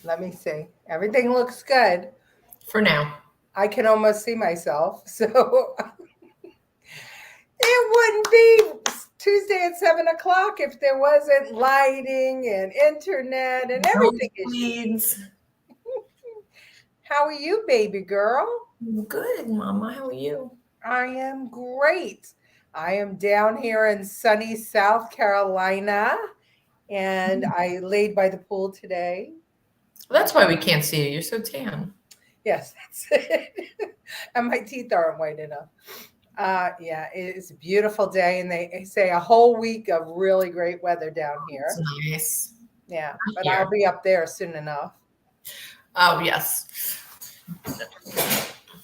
Let me see. Everything looks good. For now. I can almost see myself. So it wouldn't be Tuesday at 7:00 if there wasn't lighting and internet and everything. Please. How are you, baby girl? Good, Mama. How are you? I am great. I am down here in sunny South Carolina, and I laid by the pool today. Well, that's why we can't see you. You're so tan. Yes, that's it. And my teeth aren't white enough. Yeah, it's a beautiful day, and they say a whole week of really great weather down here. It's nice. Yeah, but I'll be up there soon enough. Oh, yes.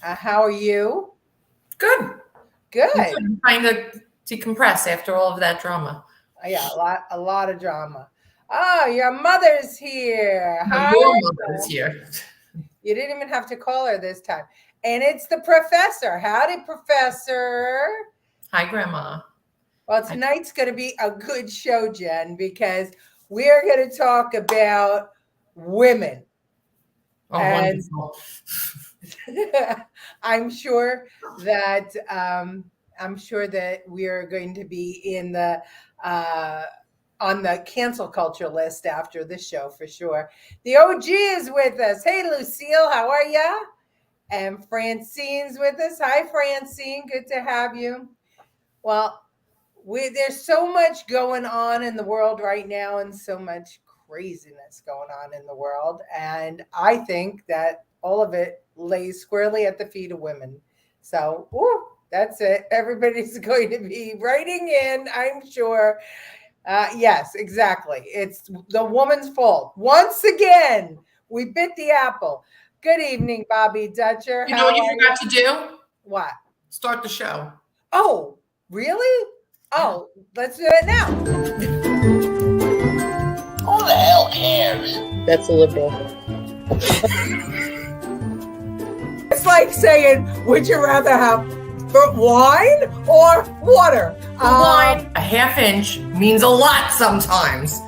How are you? Good. Good. I'm trying to decompress after all of that drama. Yeah, a lot of drama. Oh, your mother's here. Hi. Your mother's here. You didn't even have to call her this time. And it's the professor. Howdy, Professor. Hi, Grandma. Well, tonight's going to be a good show, Jen, because we're going to talk about women. Oh, wonderful. I'm sure that we are going to be in the on the cancel culture list after this show for sure. The OG is with us. Hey, Lucille, how are ya? And Francine's with us. Hi, Francine. Good to have you. Well, there's so much going on in the world right now, and so much craziness going on in the world. And I think that all of it lays squarely at the feet of women. So, that's it. Everybody's going to be writing in, I'm sure. Yes, exactly. It's the woman's fault. Once again, we bit the apple. Good evening, Bobby Dutcher. You know what you forgot to do? What? Start the show. Oh, really? Oh, let's do it now. Who the hell cares? That's a liberal. It's like saying, would you rather have wine or water? Wine, a half inch means a lot sometimes.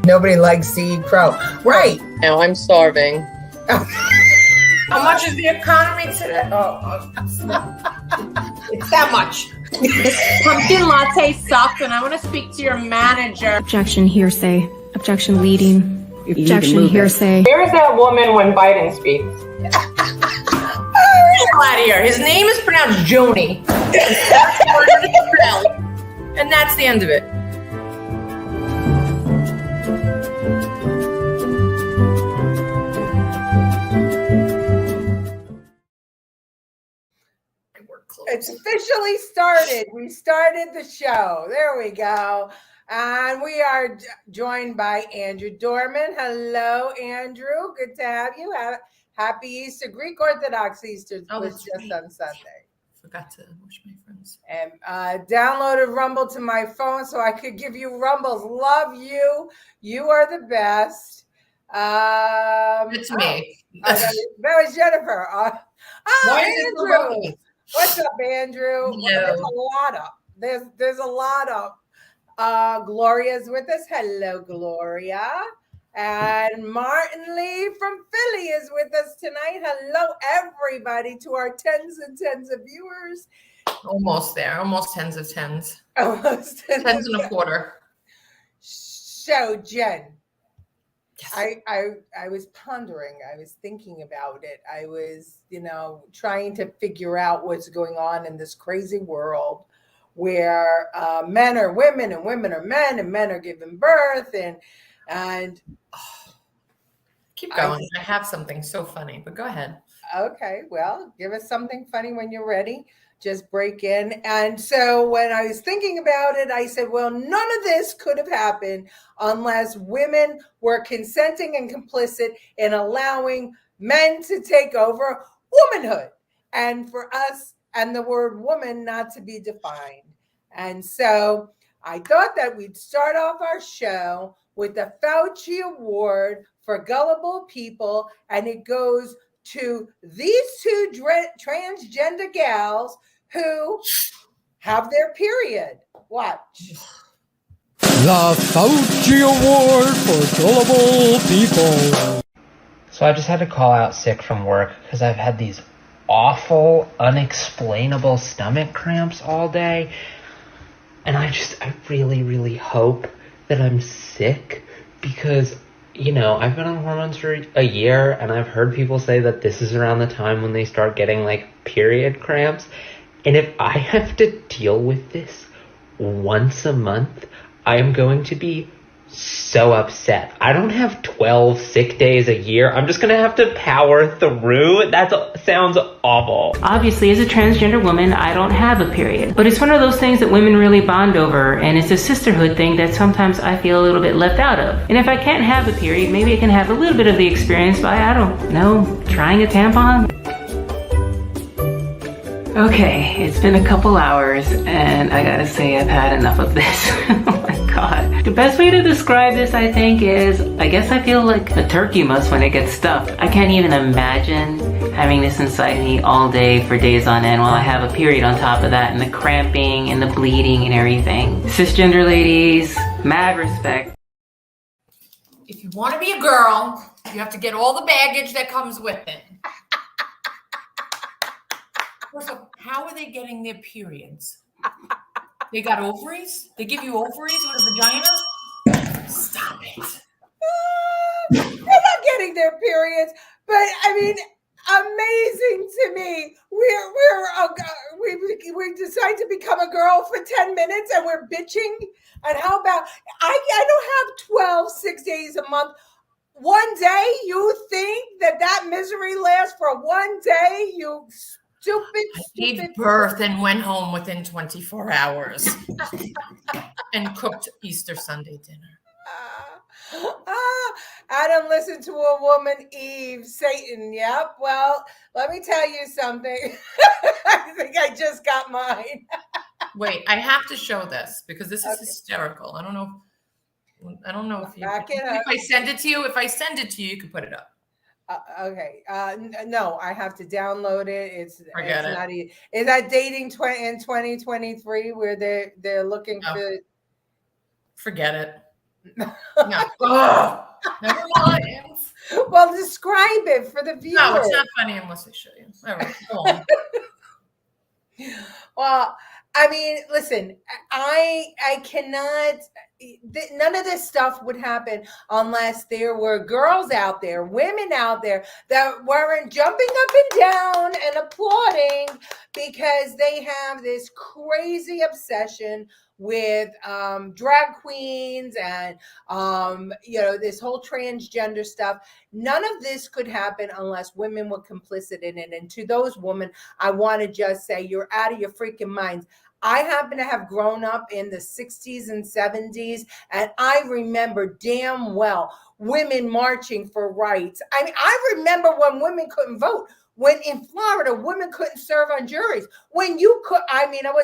Nobody likes to eat crow. Right. Now I'm starving. How much is the economy today? It's that much. This pumpkin latte sucked, and I want to speak to your manager. Objection, hearsay. Objection, leading. Objection, hearsay. Where is that woman when Biden speaks? Get out of here. His name is pronounced Joni. And that's the end of it. It's officially started. We started the show. There we go. And we are joined by Andrew Dorman. Hello, Andrew. Good to have you. Happy Easter. Greek Orthodox Easter was just on Sunday. Forgot to wish my friends. And downloaded Rumble to my phone so I could give you Rumbles. Love you. You are the best. It's me. That was Jennifer. Andrew. What's up, Andrew? Hello. There's a lot of Gloria's with us. Hello, Gloria. And Martin Lee from Philly is with us tonight. Hello, everybody, to our tens and tens of viewers. Almost there. Almost tens of tens. Almost tens and a quarter. So, Jen, yes. I was pondering. I was thinking about it. I was, trying to figure out what's going on in this crazy world where men are women and women are men and men are giving birth and keep going. I have something so funny, but go ahead. Okay, well, give us something funny when you're ready. Just break in. And so when I was thinking about it, I said, well, none of this could have happened unless women were consenting and complicit in allowing men to take over womanhood and for us and the word woman not to be defined. And so I thought that we'd start off our show with the Fauci Award for Gullible People, and it goes to these two transgender gals who have their period. Watch. The Fauci Award for Gullible People. So I just had to call out sick from work because I've had these awful, unexplainable stomach cramps all day. And I really, really hope that I'm sick because, I've been on hormones for a year and I've heard people say that this is around the time when they start getting, period cramps. And if I have to deal with this once a month, I am going to be so upset. I don't have 12 sick days a year. I'm just going to have to power through. That sounds awful. Obviously, as a transgender woman, I don't have a period. But it's one of those things that women really bond over, and it's a sisterhood thing that sometimes I feel a little bit left out of. And if I can't have a period, maybe I can have a little bit of the experience by, I don't know, trying a tampon? Okay, it's been a couple hours, and I gotta say I've had enough of this. Oh my god. The best way to describe this, I think, is I guess I feel like a turkey must when it gets stuffed. I can't even imagine having this inside me all day for days on end while I have a period on top of that, and the cramping and the bleeding and everything. Cisgender ladies, mad respect. If you want to be a girl, you have to get all the baggage that comes with it. First of all, how are they getting their periods? They got ovaries? They give you ovaries with a vagina? Stop it. They're not getting their periods, but I mean, amazing to me. We decide to become a girl for 10 minutes and we're bitching. And how about I don't have 12 6 days a month. One day, you think that misery lasts for one day? You stupid. Gave birth and went home within 24 hours and cooked Easter Sunday dinner. Adam listened to a woman, Eve, Satan. Yep. Well, let me tell you something. I think I just got mine. Wait, I have to show this because this is hysterical. I don't know if you. If I send it to you, you can put it up. Okay. No, I have to download it. It's Forget not easy. Is that dating in 2023 where they're looking for? Forget it. No. Oh, never mind. Well, describe it for the viewer. No, it's not funny unless I show you. All right, go on. Well, I mean, listen, I cannot. None of this stuff would happen unless there were girls out there, women out there that weren't jumping up and down and applauding because they have this crazy obsession with drag queens and this whole transgender stuff. None of this could happen unless women were complicit in it. And to those women, I want to just say, you're out of your freaking minds. I happen to have grown up in the 60s and 70s, and I remember damn well women marching for rights. I mean, I remember when women couldn't vote, when in Florida, women couldn't serve on juries. When you could, I mean, it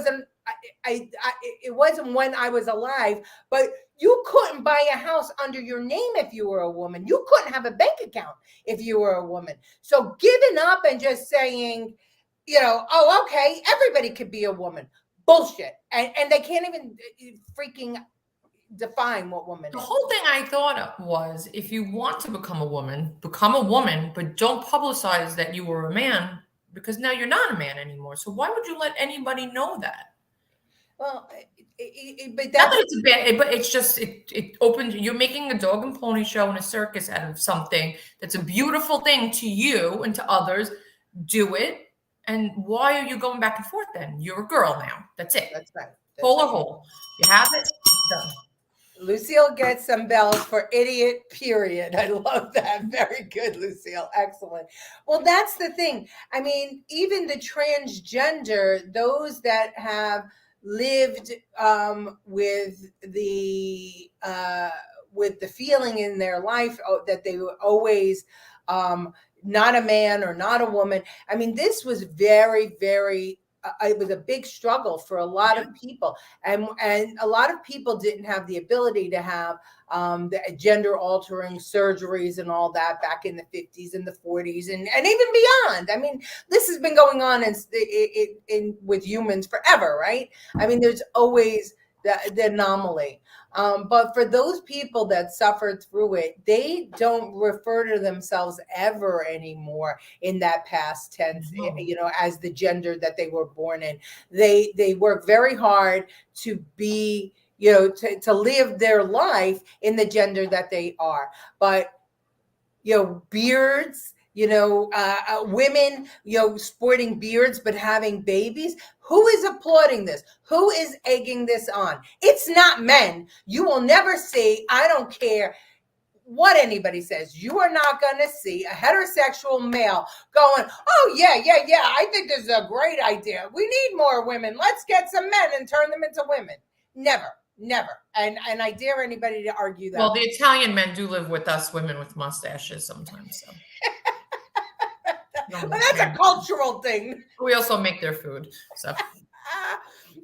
wasn't when I was alive, but you couldn't buy a house under your name if you were a woman. You couldn't have a bank account if you were a woman. So giving up and just saying, oh, okay, everybody could be a woman. Bullshit. And they can't even freaking define what woman is. The whole thing I thought of was, if you want to become a woman, but don't publicize that you were a man, because now you're not a man anymore. So why would you let anybody know that? Well, but not that it's bad, but it's just it opens. You're making a dog and pony show and a circus out of something that's a beautiful thing to you and to others. Do it. And why are you going back and forth then? You're a girl now. That's it. That's right. Pull or hole. You have it. Done. Lucille gets some bells for idiot, period. I love that. Very good, Lucille. Excellent. Well, that's the thing. I mean, even the transgender, those that have lived with the feeling in their life that they were always not a man or not a woman. I mean, this was very, very, it was a big struggle for a lot of people. And a lot of people didn't have the ability to have the gender altering surgeries and all that back in the 50s and the 40s and even beyond. I mean, this has been going on in with humans forever, right? I mean, there's always the anomaly. But for those people that suffered through it, they don't refer to themselves ever anymore in that past tense, as the gender that they were born in. They work very hard to be, to live their life in the gender that they are. But, beards, women, sporting beards, but having babies. Who is applauding this? Who is egging this on? It's not men. You will never see, I don't care what anybody says, you are not going to see a heterosexual male going, oh, yeah, I think this is a great idea. We need more women. Let's get some men and turn them into women. Never. And I dare anybody to argue that. Well, the Italian men do live with us women with mustaches sometimes. So. But that's a cultural thing. We also make their food. So.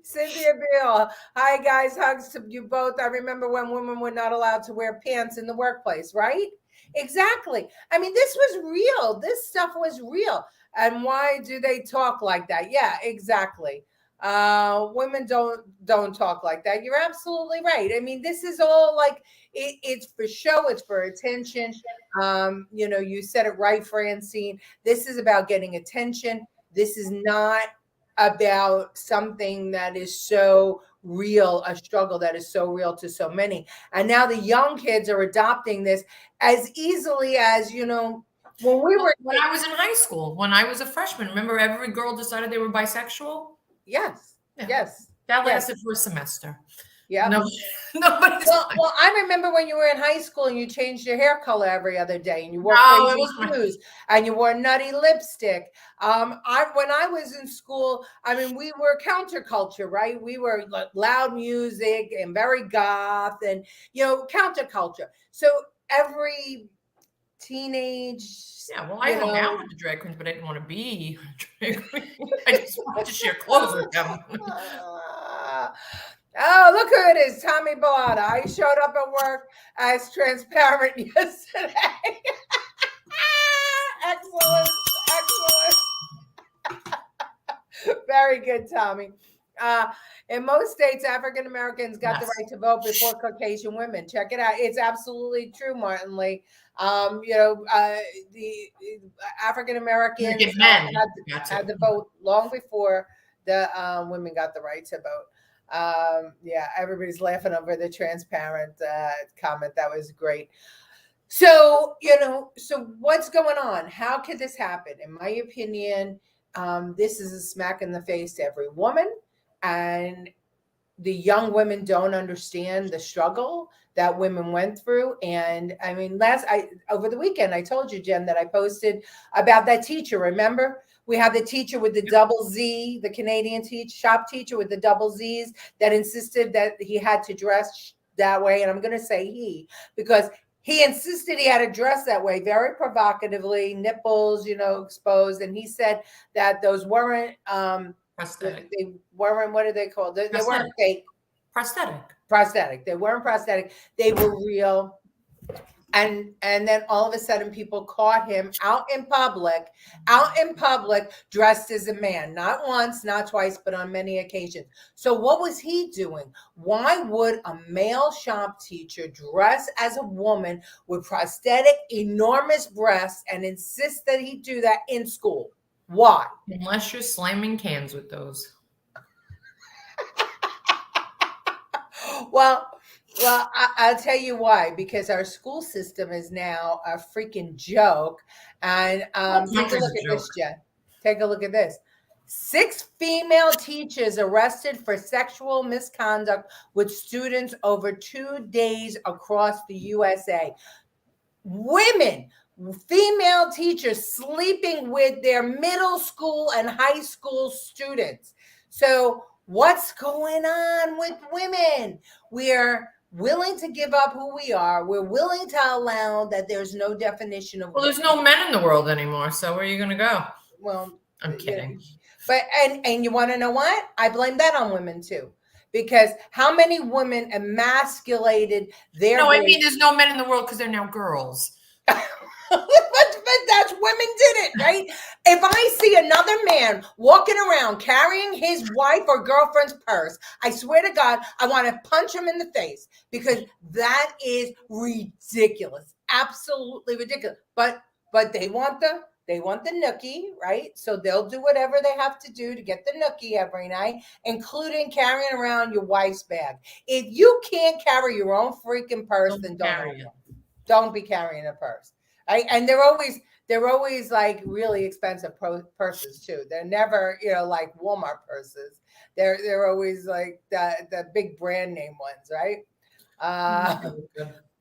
Cynthia Beale, hi guys, hugs to you both. I remember when women were not allowed to wear pants in the workplace, right? Exactly. I mean, this was real. This stuff was real. And why do they talk like that? Yeah, exactly. Women don't talk like that. You're absolutely right. I mean, this is all like it's for show, it's for attention. You said it right, Francine. This is about getting attention. This is not about something that is so real, a struggle that is so real to so many. And now the young kids are adopting this as easily as, when I was in high school, when I was a freshman, remember every girl decided they were bisexual? Yes. Yeah. Yes. That lasted for a semester. Yeah. Nobody's well, I remember when you were in high school and you changed your hair color every other day and you wore crazy shoes and you wore nutty lipstick. When I was in school, I mean, we were counterculture, right? We were loud music and very goth and, counterculture. So every teenage. Yeah, well, I hung out with the drag queens, but I didn't want to be a drag queen. I just wanted to share clothes with them. Oh, look who it is, Tommy Bellata. I showed up at work as transparent yesterday. Excellent. Very good, Tommy. In most states, African Americans got the right to vote before Caucasian women. Check it out. It's absolutely true, Martin Lee. The African Americans had the vote long before the women got the right to vote. Everybody's laughing over the transparent comment. That was great. So, so what's going on? How could this happen? In my opinion, this is a smack in the face to every woman, and the young women don't understand the struggle that women went through. And I mean, over the weekend, I told you, Jen, that I posted about that teacher. Remember? We have the teacher with the double Z, the Canadian shop teacher with the double Z's that insisted that he had to dress that way. And I'm going to say he, because he insisted he had to dress that way, very provocatively, nipples, exposed. And he said that those weren't, prosthetic. They weren't, what are they called? They weren't fake. Prosthetic. They weren't prosthetic. They were real. And then all of a sudden people caught him out in public, dressed as a man, not once, not twice, but on many occasions. So what was he doing? Why would a male shop teacher dress as a woman with prosthetic, enormous breasts and insist that he do that in school? Why? Unless you're slamming cans with those. Well, I'll tell you why, because our school system is now a freaking joke. And take a look at this, Jen. Take a look at this. 6 female teachers arrested for sexual misconduct with students over 2 days across the USA. Women, female teachers sleeping with their middle school and high school students. So what's going on with women? We're willing to give up who we are. We're willing to allow that there's no definition of. Well, there's no men in the world anymore. So where are you going to go? Well, I'm kidding. But and you want to know what? I blame that on women too, because how many women emasculated their? No, I mean there's no men in the world because they're now girls. but That's women did it, right? If I see another man walking around carrying his wife or girlfriend's purse, I swear to God, I want to punch him in the face because that is ridiculous. Absolutely ridiculous. But they want the nookie, right? So they'll do whatever they have to do to get the nookie every night, including carrying around your wife's bag. If you can't carry your own freaking purse, then don't have one. Don't be carrying a purse. Right? And they're always like really expensive purses too. They're never, like Walmart purses. They're always like the big brand name ones, right?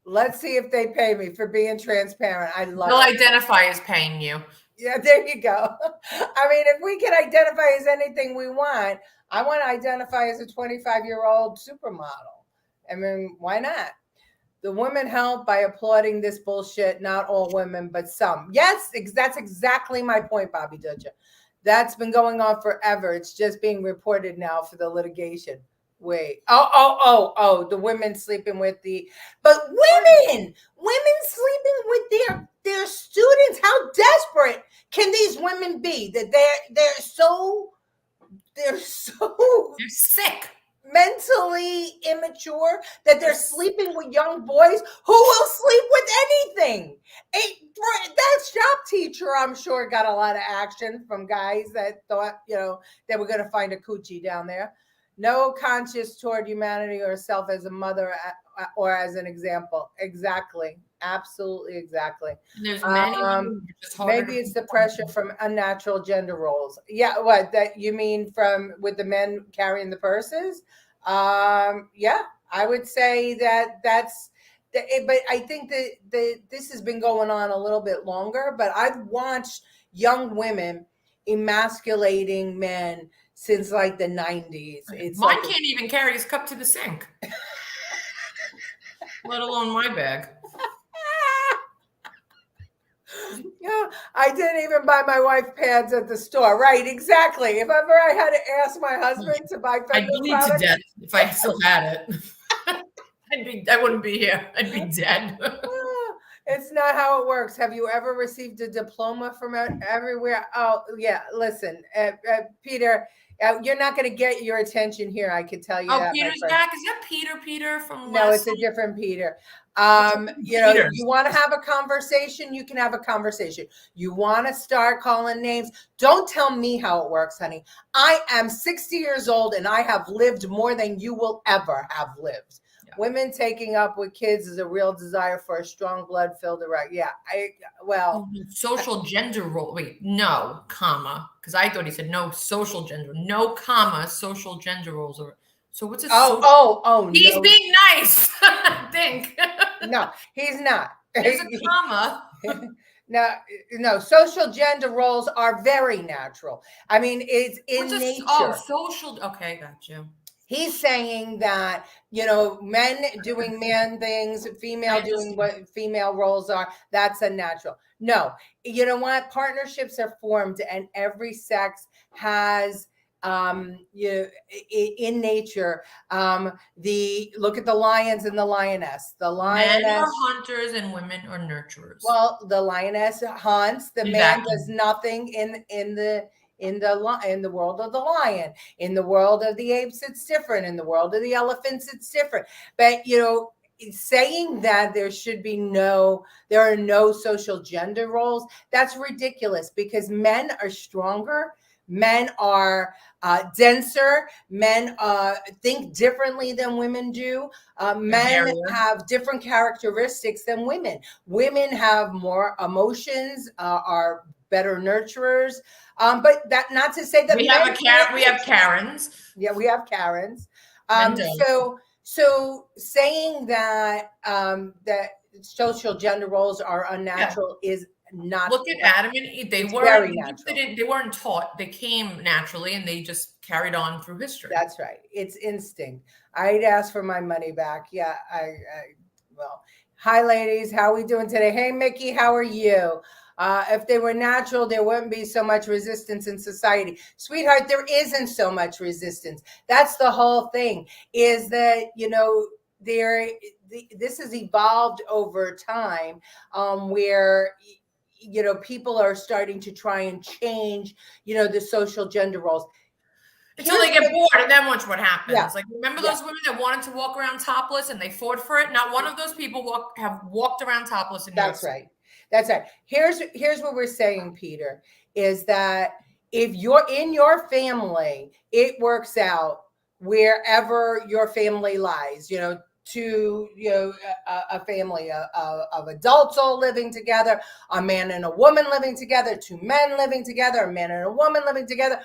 Let's see if they pay me for being transparent. I love They'll it. identify as paying you. Yeah, there you go. I mean, if we can identify as anything we want, I want to identify as a 25-year-old supermodel. I mean, why not? The women help by applauding this bullshit. Not all women, but some. Yes, that's exactly my point, Bobby Dutcha. That's been going on forever. It's just being reported now for the litigation. Wait. Oh, the women sleeping with but women sleeping with their students. How desperate can these women be that they're sick, mentally immature, that they're sleeping with young boys who will sleep with anything. That shop teacher, I'm sure, got a lot of action from guys that thought, they were going to find a coochie down there. No conscience toward humanity or self as a mother or as an example. Exactly. Absolutely. Exactly. There's many. Maybe it's the pressure from unnatural gender roles. Yeah. What that you mean with the men carrying the purses? Yeah, I would say that's but I think that this has been going on a little bit longer, but I've watched young women emasculating men since like the 90s. Mine can't even carry his cup to the sink, let alone my bag. Yeah, I didn't even buy my wife pads at the store. Right, exactly. If ever I had to ask my husband to buy I'd bleed to death if I still had it. I wouldn't be here. I'd be dead. It's not how it works. Have you ever received a diploma from everywhere? Oh, yeah. Listen, Peter, you're not going to get your attention here. I can tell you that. Peter's back. Is that Peter from No, it's a different Peter. You want to have a conversation, you can have a conversation. You want to start calling names. Don't tell me how it works, honey. I am 60 years old and I have lived more than you will ever have lived. Yeah. Women taking up with kids is a real desire for a strong blood-filled erect. Yeah, social gender role. Wait, no, comma, because I thought he said no social gender, no comma, social gender roles. So what's a He's being nice. I think. No, he's not. There's a comma. No, social gender roles are very natural. I mean, it's in nature. Oh, social. Okay, got you. He's saying that, men doing man things, female doing what female roles are, that's unnatural. No, you know what? Partnerships are formed and every sex has in nature, look at the lions and the lioness. The lioness, men are hunters and women are nurturers. Well, the lioness hunts. The man does nothing in the world of the lion. In the world of the apes, it's different. In the world of the elephants, it's different. But saying that there are no social gender roles, that's ridiculous because men are stronger. Men are denser. Men think differently than women do. Men have different characteristics than women. Women have more emotions, are better nurturers. But that not to say that we have Karens. Yeah, we have Karens. So saying that that social gender roles are unnatural is not. Look at Adam and Eve. They weren't taught. They came naturally, and they just carried on through history. That's right. It's instinct. I'd ask for my money back. Yeah. Well, hi, ladies. How are we doing today? Hey, Mickey. How are you? If they were natural, there wouldn't be so much resistance in society. Sweetheart, there isn't so much resistance. That's the whole thing. Is that this has evolved over time, where people are starting to try and change, the social gender roles. Until they get bored, and then watch what happens. Yeah. Like, remember those women that wanted to walk around topless and they fought for it? Not one of those people have walked around topless in New York City. That's right. Here's what we're saying, Peter, is that if you're in your family, it works out wherever your family lies, to a family of adults all living together, a man and a woman living together, two men living together, a man and a woman living together,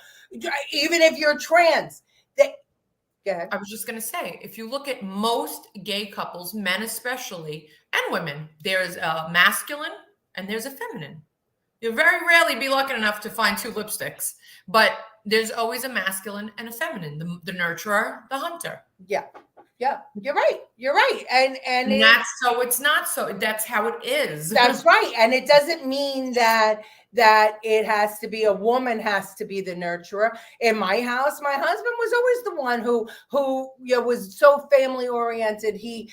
even if you're trans. Go ahead. I was just going to say, if you look at most gay couples, men especially, and women, there's a masculine and there's a feminine. You'll very rarely be lucky enough to find two lipsticks, but there's always a masculine and a feminine, the nurturer, the hunter. Yeah, you're right. And that's so it's not so, that's how it is. That's right. And it doesn't mean that it has to be, a woman has to be the nurturer. In my house, my husband was always the one who was so family oriented. He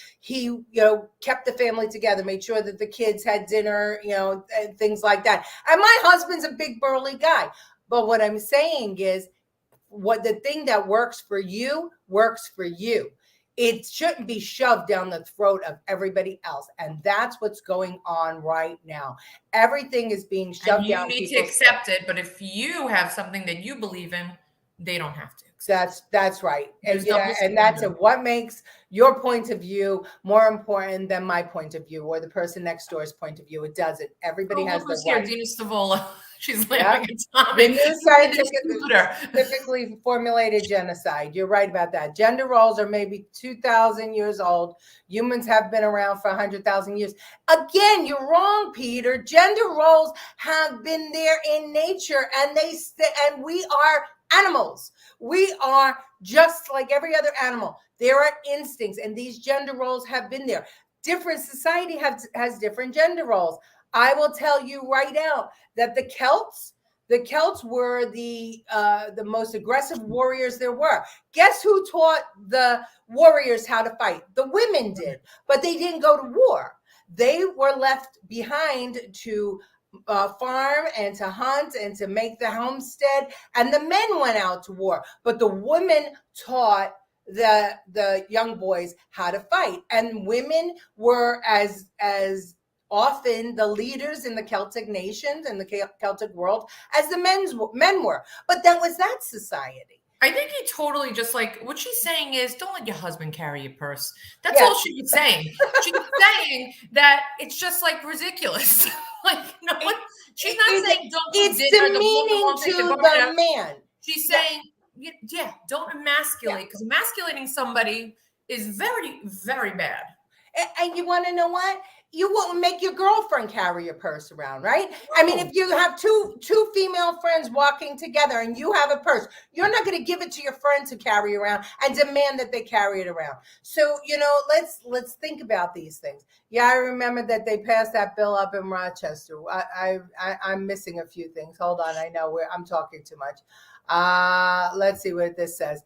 kept the family together, made sure that the kids had dinner, and things like that. And my husband's a big burly guy. But what I'm saying is, the thing that works for you works for you. It shouldn't be shoved down the throat of everybody else. And that's what's going on right now. Everything is being shoved down. You need to accept it. But if you have something that you believe in, they don't have to. That's right. And that's it. What makes your point of view more important than my point of view or the person next door's point of view? It doesn't. Everybody has the right. Dina Stavola. She's laughing at Tommy. The new scientifically formulated genocide. You're right about that. Gender roles are maybe 2,000 years old. Humans have been around for 100,000 years. Again, you're wrong, Peter. Gender roles have been there in nature, and we are animals. We are just like every other animal. There are instincts, and these gender roles have been there. Different society has different gender roles. I will tell you right now that the Celts were the most aggressive warriors there were. Guess who taught the warriors how to fight? The women did, but they didn't go to war. They were left behind to farm and to hunt and to make the homestead, and the men went out to war. But the women taught the young boys how to fight, and women were as often the leaders in the Celtic nations and the Celtic world as the men were. But that was that society. I think he totally just what she's saying is, don't let your husband carry your purse. That's all she was saying. She's saying that it's just ridiculous. No one, she's not saying don't. It's demeaning to the man. She's saying, don't emasculate, because emasculating somebody is very, very bad. And you want to know what? You won't make your girlfriend carry your purse around, right? No. I mean, if you have two female friends walking together and you have a purse, you're not going to give it to your friend to carry around and demand that they carry it around. So, let's think about these things. Yeah, I remember that they passed that bill up in Rochester. I'm missing a few things. Hold on, I know I'm talking too much. Let's see what this says.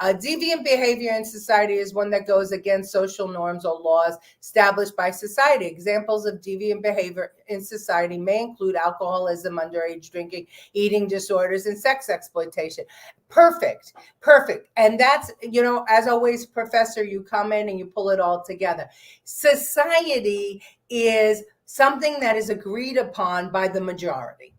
Deviant behavior in society is one that goes against social norms or laws established by society. Examples of deviant behavior in society may include alcoholism, underage drinking, eating disorders, and sex exploitation. Perfect. And that's, as always, Professor, you come in and you pull it all together. Society is something that is agreed upon by the majority.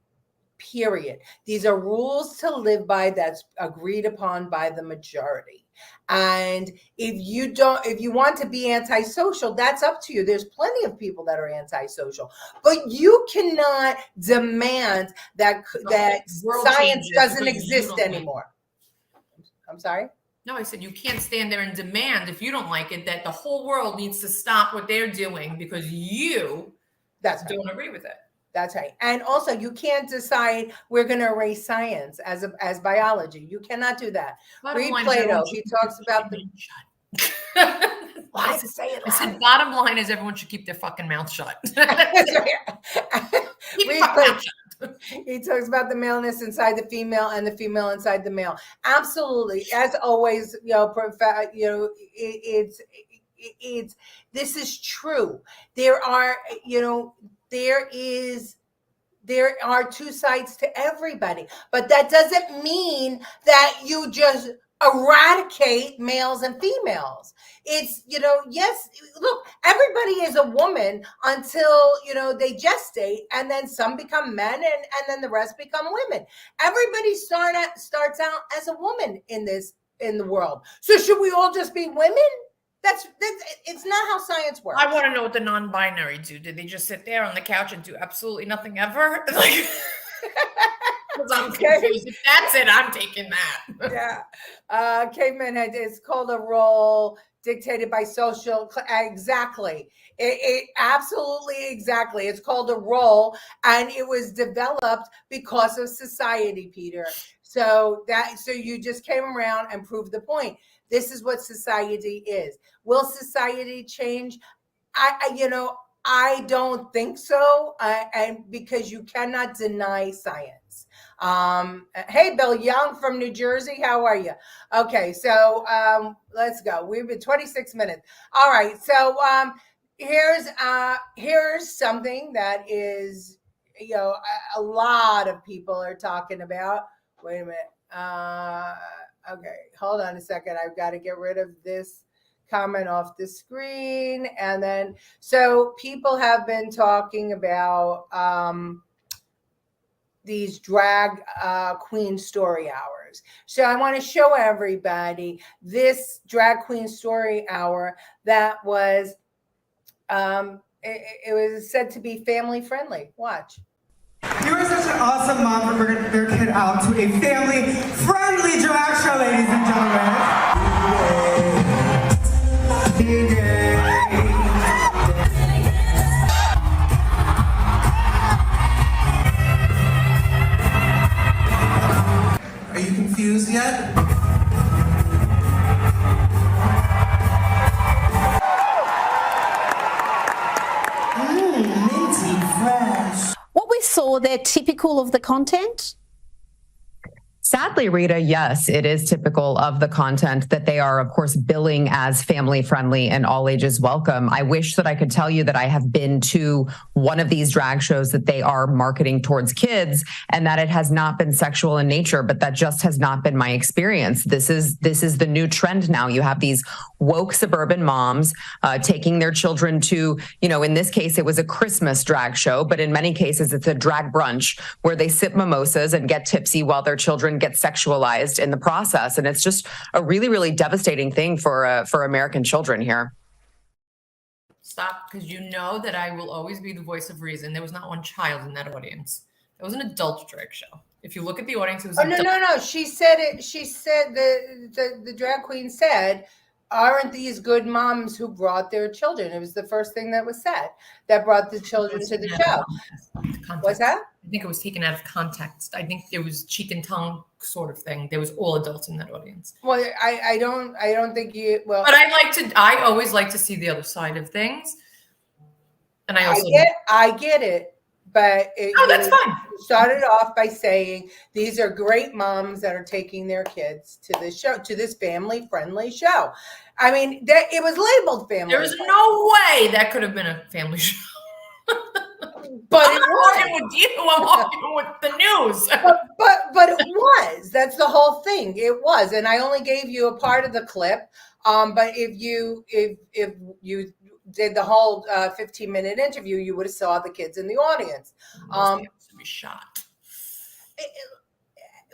Period. These are rules to live by that's agreed upon by the majority. And if you want to be antisocial, that's up to you. There's plenty of people that are antisocial, but you cannot demand that science doesn't exist anymore. I'm sorry? No, I said you can't stand there and demand, if you don't like it, that the whole world needs to stop what they're doing because you don't agree with it. That's right. And also, you can't decide we're going to erase science as biology. You cannot do that. Read Plato. He talks about the... Why say it? I said, bottom line is everyone should keep their fucking mouth shut. He talks about the maleness inside the female and the female inside the male. Absolutely. As always, this is true. There is there are two sides to everybody, but that doesn't mean that you just eradicate males and females. It's, yes, look, everybody is a woman until, they gestate, and then some become men, and then the rest become women. Everybody starts out as a woman in the world. So should we all just be women? That's it's not how science works. I want to know what the non-binary do. Did they just sit there on the couch and do absolutely nothing ever? Like, I'm confused. If that's it, I'm taking that. Yeah. Caveman it's called a role dictated by social. Exactly. It absolutely exactly. It's called a role, and it was developed because of society, Peter. So you just came around and proved the point. This is what society is. Will society change? I don't think so. And because you cannot deny science. Hey, Bill Young from New Jersey, how are you? Okay, so let's go. We've been 26 minutes. All right, so here's something that is, a lot of people are talking about. Wait a minute. Okay, hold on a second. I've got to get rid of this comment off the screen. And then, so people have been talking about these drag queen story hours. So I want to show everybody this drag queen story hour that was, it was said to be family friendly. Watch. You are such an awesome mom for bringing your kid out to a family-friendly drag show, ladies and gentlemen. Are you confused yet? Minty fresh. What we saw, they're typical of the content? Sadly, Rita, yes, it is typical of the content that they are, of course, billing as family friendly and all ages welcome. I wish that I could tell you that I have been to one of these drag shows that they are marketing towards kids and that it has not been sexual in nature, but that just has not been my experience. This is the new trend now. You have these woke suburban moms taking their children to, in this case, it was a Christmas drag show, but in many cases, it's a drag brunch where they sip mimosas and get tipsy while their children get sexualized in the process. And it's just a really, really devastating thing for American children here. Stop, because you know that I will always be the voice of reason. There was not one child in that audience. It was an adult drag show. If you look at the audience, it was no. She said it. She said the drag queen said, aren't these good moms who brought their children? It was the first thing that was said that brought the children to the show. What's that? I think it was taken out of context. I think it was cheek and tongue sort of thing. There was all adults in that audience. Well, I don't think you. Well, but I always like to see the other side of things. And I get it. But that's fine. Started off by saying these are great moms that are taking their kids to this show, to this family-friendly show. I mean, it was labeled family. There was no way that could have been a family show. But I'm not arguing with you. I'm arguing with the news. But it was. That's the whole thing. It was, and I only gave you a part of the clip. But if you did the whole 15-minute interview, you would have saw the kids in the audience. To be shot.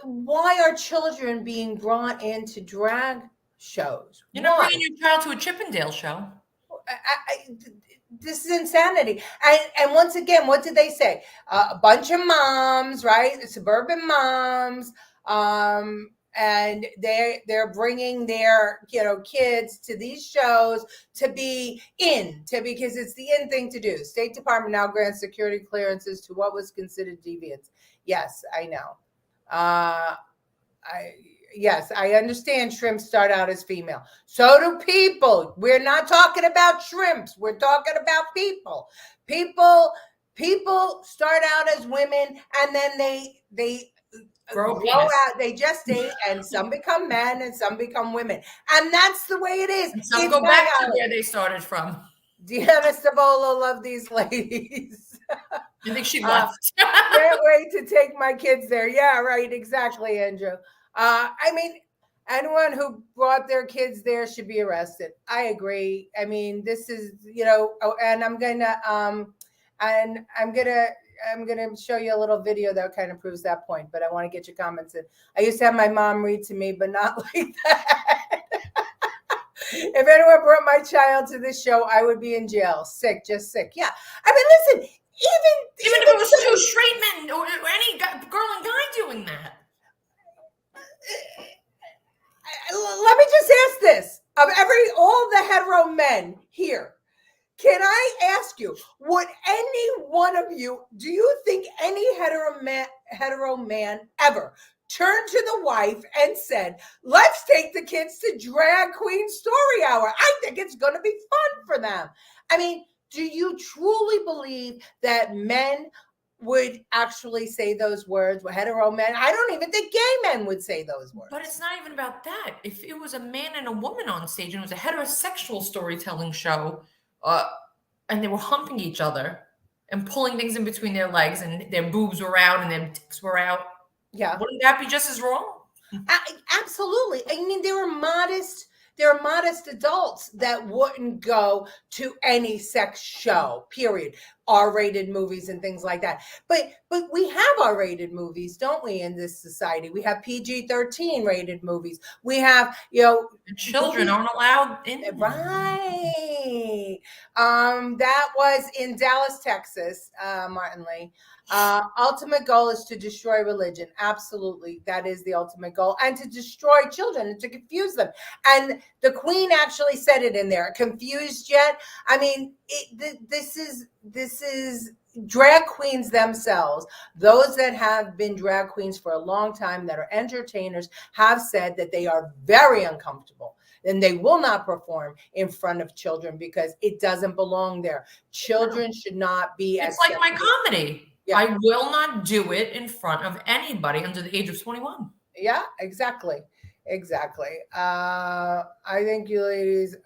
Why are children being brought into drag shows? You're not bringing your child to a Chippendale show. This is insanity. And once again, what did they say? A bunch of moms, right? Suburban moms. And they're bringing their kids to these shows because it's the in thing to do. State Department now grants security clearances to what was considered deviance. Yes, I know. I understand shrimps start out as female. So do people. We're not talking about shrimps. We're talking about people. People start out as women and then they grow out, they gestate, and some become men and some become women. And that's the way it is. And some go back to where they started from. Deanna Stavola, love these ladies. I think she left. Can't wait to take my kids there. Yeah, right. Exactly, Andrew. I mean, anyone who brought their kids there should be arrested. I agree. I mean, this is, and I'm gonna show you a little video that kind of proves that point, but I want to get your comments in. I used to have my mom read to me, but not like that. If anyone brought my child to this show, I would be in jail. Sick, just sick. Yeah. I mean, listen, even if it was two straight men or any girl and guy doing that. Let me just ask this. Of all the hetero men here, can I ask you, would any one of you, do you think any hetero man ever turned to the wife and said, let's take the kids to Drag Queen Story Hour? I think it's going to be fun for them. I mean, do you truly believe that men would actually say those words? Hetero men? I don't even think gay men would say those words. But it's not even about that. If it was a man and a woman on stage and it was a heterosexual storytelling show, and they were humping each other and pulling things in between their legs and their boobs were out and their dicks were out, wouldn't that be just as wrong? Absolutely. I mean, there are modest adults that wouldn't go to any sex show, period. R-rated movies and things like that. But we have R-rated movies, don't we, in this society? We have PG-13 rated movies. We have, children aren't allowed in. Right. That was in Dallas, Texas, Martin Lee. Ultimate goal is to destroy religion. Absolutely. That is the ultimate goal. And to destroy children and to confuse them. And the Queen actually said it in there. Confused yet? I mean, this is drag queens themselves. Those that have been drag queens for a long time, that are entertainers, have said that they are very uncomfortable and they will not perform in front of children because it doesn't belong there. Children should not be. It's like my comedy. Yeah. I will not do it in front of anybody under the age of 21. Yeah, exactly. I think you ladies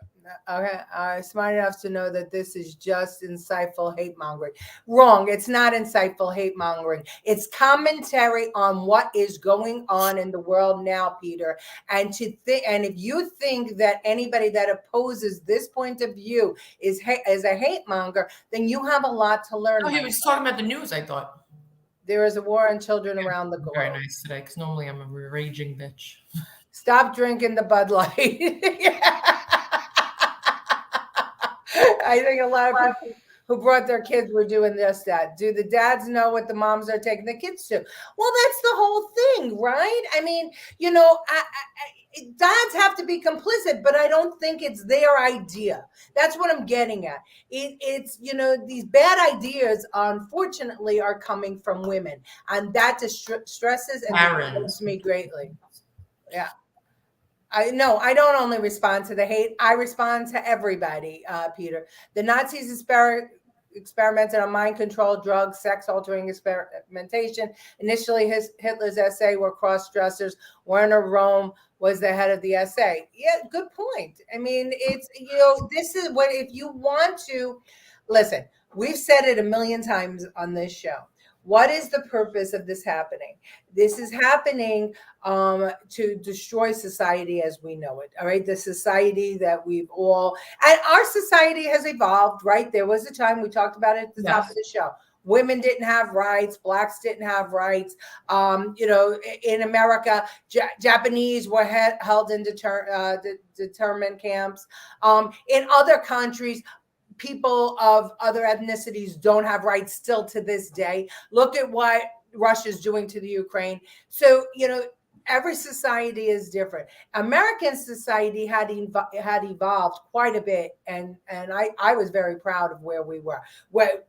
are smart enough to know that this is just insightful hate mongering. Wrong. It's not insightful hate mongering. It's commentary on what is going on in the world now, Peter. And if you think that anybody that opposes this point of view is a hate monger, then you have a lot to learn. Oh, he was talking about the news, I thought. There is a war on children around the globe. Very nice today, because normally I'm a raging bitch. Stop drinking the Bud Light. I think a lot of people who brought their kids were doing just that. Do the dads know what the moms are taking the kids to? Well, that's the whole thing, right? I mean, dads have to be complicit, but I don't think it's their idea. That's what I'm getting at. It's these bad ideas, unfortunately, are coming from women, and that stresses and disturbs me greatly. Yeah. I don't only respond to the hate. I respond to everybody, Peter. The Nazis experimented on mind control, drugs, sex-altering experimentation. Initially, Hitler's SA were cross-dressers. Werner Röhm was the head of the SA. Yeah, good point. I mean, it's, this is what, if you want to, listen, we've said it a million times on this show. What is the purpose of this happening? This is happening to destroy society as we know it. All right. The society that we've all, and our society has evolved, right? There was a time, we talked about it at the top of the show. Women didn't have rights. Blacks didn't have rights. In America, Japanese were held in determined camps. In other countries, people of other ethnicities don't have rights still to this day. Look at what Russia's doing to the Ukraine. So, every society is different. American society had evolved quite a bit, and I was very proud of where we were.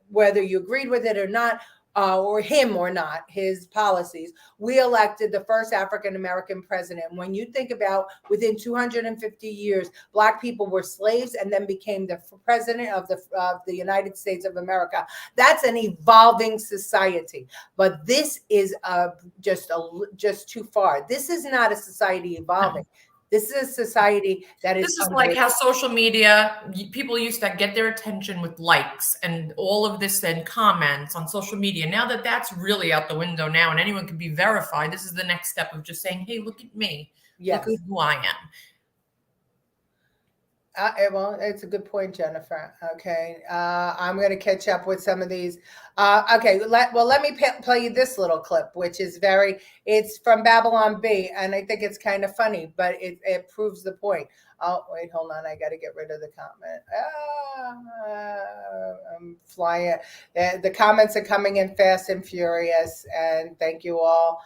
Whether you agreed with it or not, or him or not, his policies, we elected the first African-American president. When you think about within 250 years, Black people were slaves and then became the president of the United States of America. That's an evolving society. But this is just too far. This is not a society evolving. This is a society that is. This is like how social media, people used to get their attention with likes and all of this and comments on social media. Now that that's really out the window now and anyone can be verified, this is the next step of just saying, hey, look at me. Yes. Look at who I am. Well, it's a good point, Jennifer. Okay. I'm going to catch up with some of these. Okay. Let me play you this little clip, which is it's from Babylon Bee. And I think it's kind of funny, but it proves the point. Oh, wait, hold on. I got to get rid of the comment. I'm flying. The comments are coming in fast and furious. And thank you all.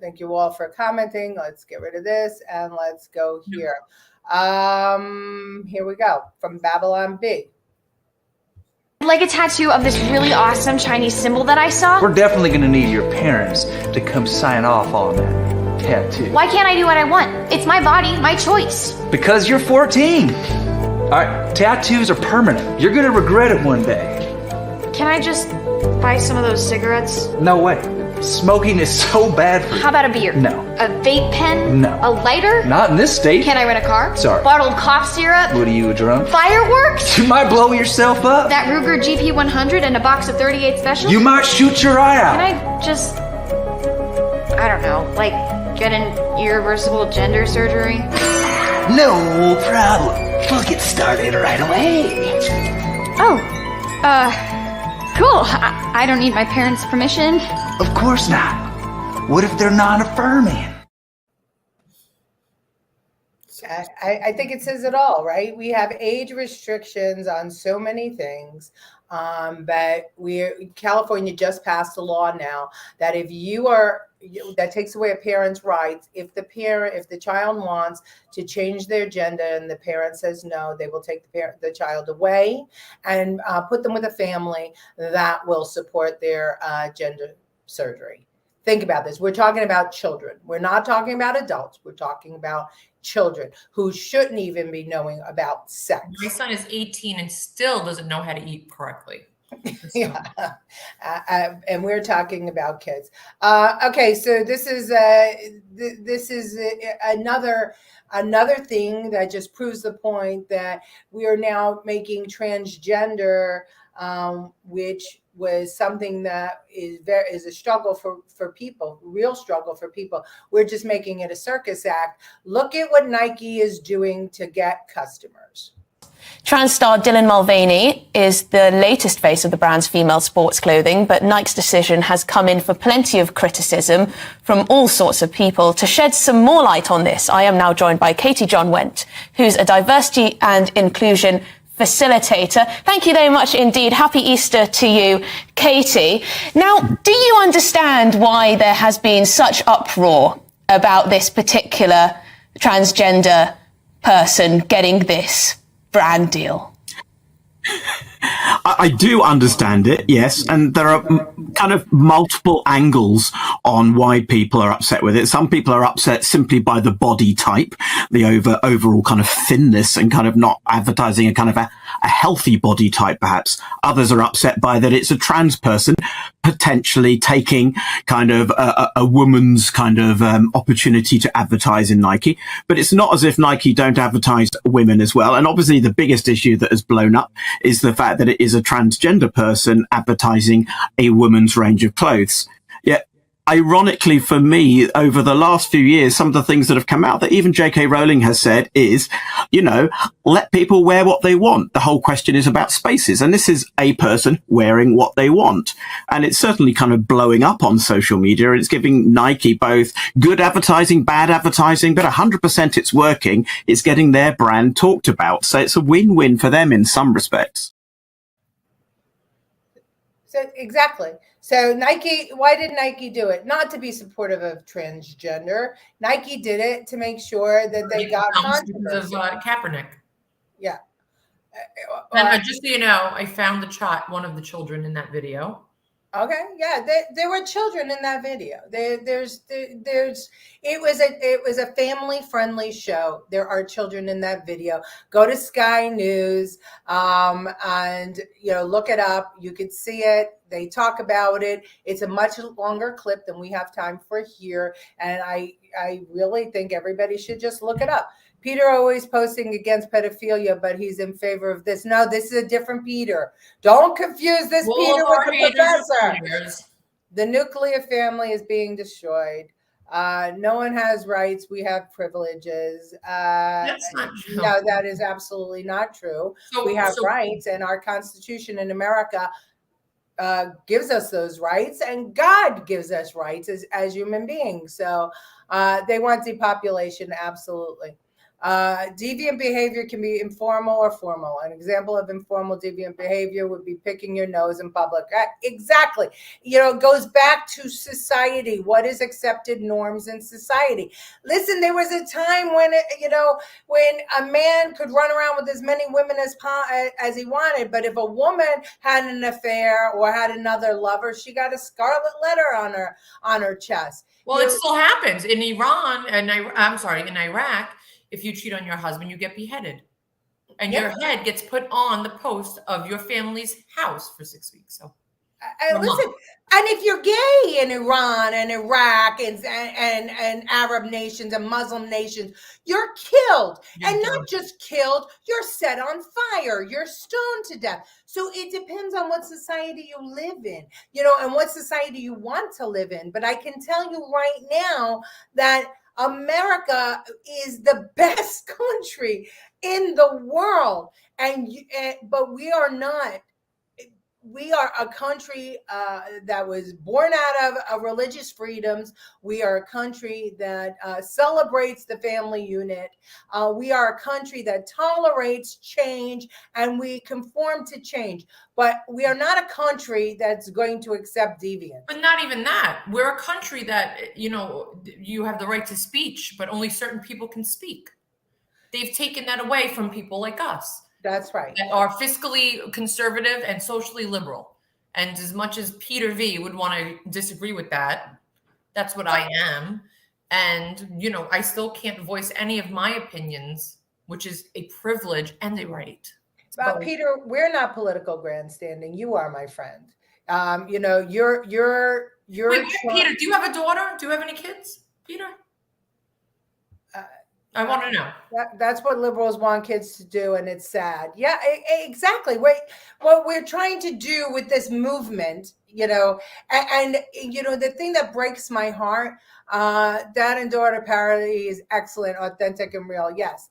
Thank you all for commenting. Let's get rid of this and let's go here. Here we go from Babylon Bee. I'd like a tattoo of this really awesome Chinese symbol that I saw. We're definitely going to need your parents to come sign off on that tattoo. Why can't I do what I want? It's my body, my choice. Because you're 14. All right, tattoos are permanent. You're going to regret it one day. Can I just buy some of those cigarettes? No way. Smoking is so bad for you. How about a beer? No. A vape pen? No. A lighter? Not in this state. Can I rent a car? Sorry. Bottled cough syrup? What are you, a drunk? Fireworks? You might blow yourself up. That Ruger GP100 and a box of 38 specials? You might shoot your eye out. Can I just, I don't know, like get an irreversible gender surgery? No problem. We'll get started right away. Oh, cool. I don't need my parents' permission. Of course not. What if they're non-affirming? I think it says it all, right? We have age restrictions on so many things, but California just passed a law now that if that takes away a parent's rights. If the child wants to change their gender and the parent says no, they will take the child away and put them with a family that will support their gender surgery. Think about this. We're talking about children. We're not talking about adults. We're talking about children who shouldn't even be knowing about sex. My son is 18 and still doesn't know how to eat correctly. Yeah, and we're talking about kids. Okay, so this is another thing that just proves the point that we are now making transgender, which was something that is a struggle for people, real struggle for people. We're just making it a circus act. Look at what Nike is doing to get customers. Trans star Dylan Mulvaney is the latest face of the brand's female sports clothing, but Nike's decision has come in for plenty of criticism from all sorts of people. To shed some more light on this, I am now joined by Katie John Went, who's a diversity and inclusion facilitator. Thank you very much indeed. Happy Easter to you, Katie. Now, do you understand why there has been such uproar about this particular transgender person getting this brand deal? I do understand it, yes, and there are kind of multiple angles on why people are upset with it. Some people are upset simply by the body type, the overall kind of thinness, and kind of not advertising a kind of a healthy body type, perhaps. Others are upset by that it's a trans person potentially taking kind of a woman's kind of opportunity to advertise in Nike. But it's not as if Nike don't advertise women as well. And obviously the biggest issue that has blown up is the fact that it is a transgender person advertising a woman's range of clothes. Yet, ironically for me, over the last few years, some of the things that have come out that even J.K. Rowling has said is, let people wear what they want. The whole question is about spaces. And this is a person wearing what they want. And it's certainly kind of blowing up on social media. It's giving Nike both good advertising, bad advertising, but 100% it's working. It's getting their brand talked about. So it's a win-win for them in some respects. So exactly. So Nike, why did Nike do it? Not to be supportive of transgender. Nike did it to make sure that they got controversy. Of Kaepernick. Yeah. And just so you know, I found one of the children in that video. Okay, yeah, there were children in that video. It was a family friendly show. There are children in that video. Go to Sky News and look it up. You can see it. They talk about it. It's a much longer clip than we have time for here, and I really think everybody should just look it up. Peter always posting against pedophilia, but he's in favor of this. No, this is a different Peter. Don't confuse this Peter with the professor. The nuclear family is being destroyed. No one has rights. We have privileges. That's not true. No, that is absolutely not true. We have rights, and our Constitution in America gives us those rights, and God gives us rights as human beings. So they want depopulation, absolutely. Deviant behavior can be informal or formal. An example of informal deviant behavior would be picking your nose in public. Exactly. It goes back to society. What is accepted norms in society? Listen, there was a time when, when a man could run around with as many women as he wanted, but if a woman had an affair or had another lover, she got a scarlet letter on her chest. Well, it still happens in Iran and in Iraq. If you cheat on your husband, you get beheaded. And your head gets put on the post of your family's house for 6 weeks. So listen, and if you're gay in Iran and Iraq and Arab nations and Muslim nations, you're killed. And not just killed, you're set on fire. You're stoned to death. So it depends on what society you live in, and what society you want to live in. But I can tell you right now that America is the best country in the world, but we are not. We are a country that was born out of religious freedoms. We are a country that celebrates the family unit. We are a country that tolerates change, and we conform to change. But we are not a country that's going to accept deviance. But not even that. We're a country that, you have the right to speech, but only certain people can speak. They've taken that away from people like us. That's right. That are fiscally conservative and socially liberal. And as much as Peter V would want to disagree with that, that's what I am. And, I still can't voice any of my opinions, which is a privilege and a right. Peter, we're not political grandstanding. You are, my friend. You're. Wait, Peter, do you have a daughter? Do you have any kids, Peter? I want to know. That's what liberals want kids to do, and it's sad. Yeah, exactly. What we're trying to do with this movement, and the thing that breaks my heart, dad and daughter parity is excellent, authentic, and real. Yes.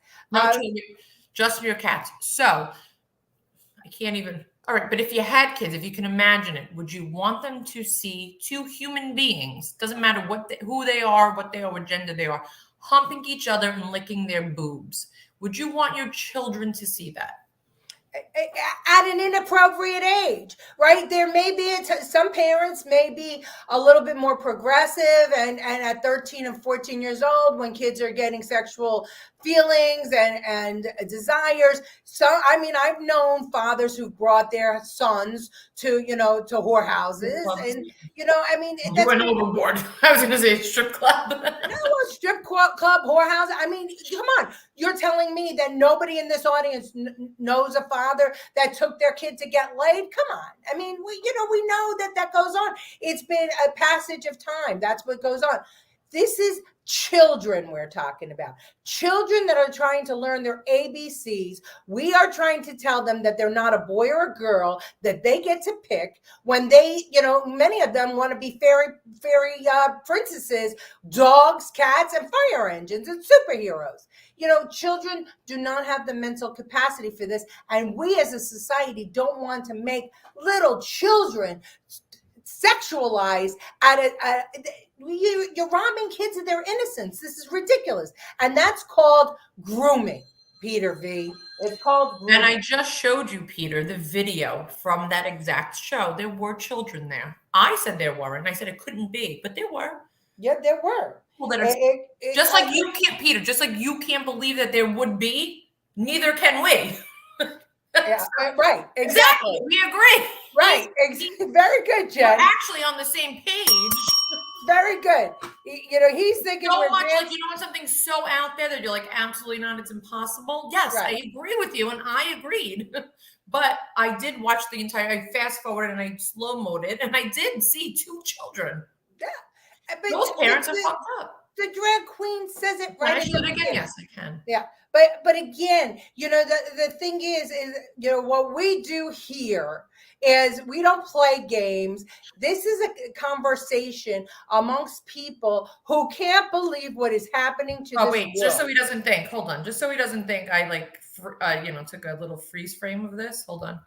Just your cats. So I can't even. All right, but if you had kids, if you can imagine it, would you want them to see two human beings? Doesn't matter who they are, what gender they are, humping each other and licking their boobs. Would you want your children to see that? At an inappropriate age, right? There may be some parents may be a little bit more progressive, and at 13 and 14 years old, when kids are getting sexual feelings and desires. So, I've known fathers who brought their sons to whorehouses, and you went overboard. I was going to say strip club. No, strip club, whorehouse. Come on. You're telling me that nobody in this audience knows a father that took their kid to get laid? Come on. We know that goes on. It's been a passage of time. That's what goes on. This is children we're talking about. Children that are trying to learn their ABCs. We are trying to tell them that they're not a boy or a girl, that they get to pick when they, many of them want to be fairy princesses, dogs, cats, and fire engines and superheroes. Children do not have the mental capacity for this. And we as a society don't want to make little children sexualized you're robbing kids of their innocence. This is ridiculous. And that's called grooming, Peter V. It's called grooming. And I just showed you, Peter, the video from that exact show. There were children there. I said there weren't. I said it couldn't be, but there were. Yeah, there were. Well, just like you can't, Peter, just like you can't believe that there would be, neither can we. Yeah, right. Exactly. We agree. Right. Very good, Jen. We're actually on the same page. Very good. You know, he's thinking So we're much like, you know, when something's so out there that you're like, absolutely not, it's impossible. Yes, Right. I agree with you, and I agreed. But I did watch the entire. I fast forwarded and I slow mode it, and I did see 2 children. Yeah, but Those parents are fucked up. The drag queen says it Can right. I at show the it again? beginning. Yes, I can. Yeah, but again, you know, the thing is you know what we do here is we don't play games. This is a conversation amongst people who can't believe what is happening to Oh this wait, world. just so he doesn't think. Hold on, just so he doesn't think I like, you know, took a little freeze frame of this. Hold on.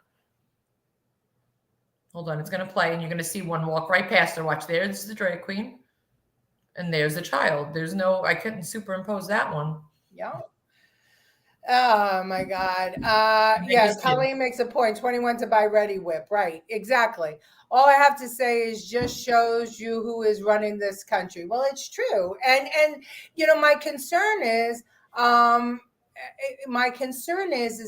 Hold on, it's gonna play, and you're gonna see one walk right past her. Watch, there's the drag queen, and there's the child. There's no, I couldn't superimpose that one. Yeah. Oh my God. Yeah, Colleen makes a point. 21 to buy Ready Whip. Right. Exactly. All I have to say is just shows you who is running this country. Well, it's true. And you know, my concern is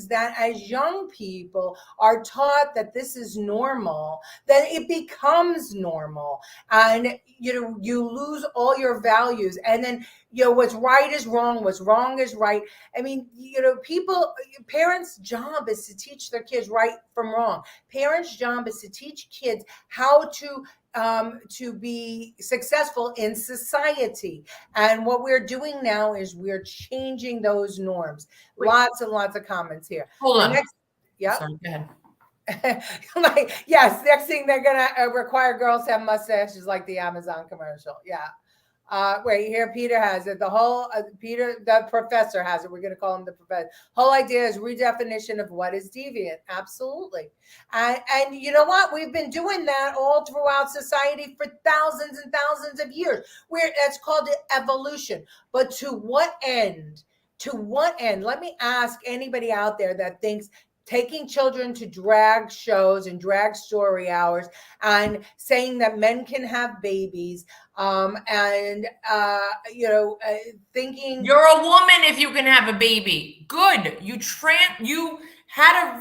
that as young people are taught that this is normal, then it becomes normal, and you know, you lose all your values, and then you know what's right is wrong, what's wrong is right. I mean, you know, parents' job is to teach their kids right from wrong. Parents' job is to teach kids how to be successful in society. And what we're doing now is we're changing those norms. Wait. Lots and lots of comments here. Hold on. Yep. Sorry, go ahead. Like, yes, next thing they're gonna require girls to have mustaches like the Amazon commercial. Yeah. Wait, here Peter has it. The whole Peter, the professor has it. We're going to call him the professor. Whole idea is redefinition of what is deviant. Absolutely. And you know what? We've been doing that all throughout society for thousands and thousands of years. That's called evolution. But to what end? To what end? Let me ask anybody out there that thinks taking children to drag shows and drag story hours and saying that men can have babies, thinking you're a woman if you can have a baby. Good. You had a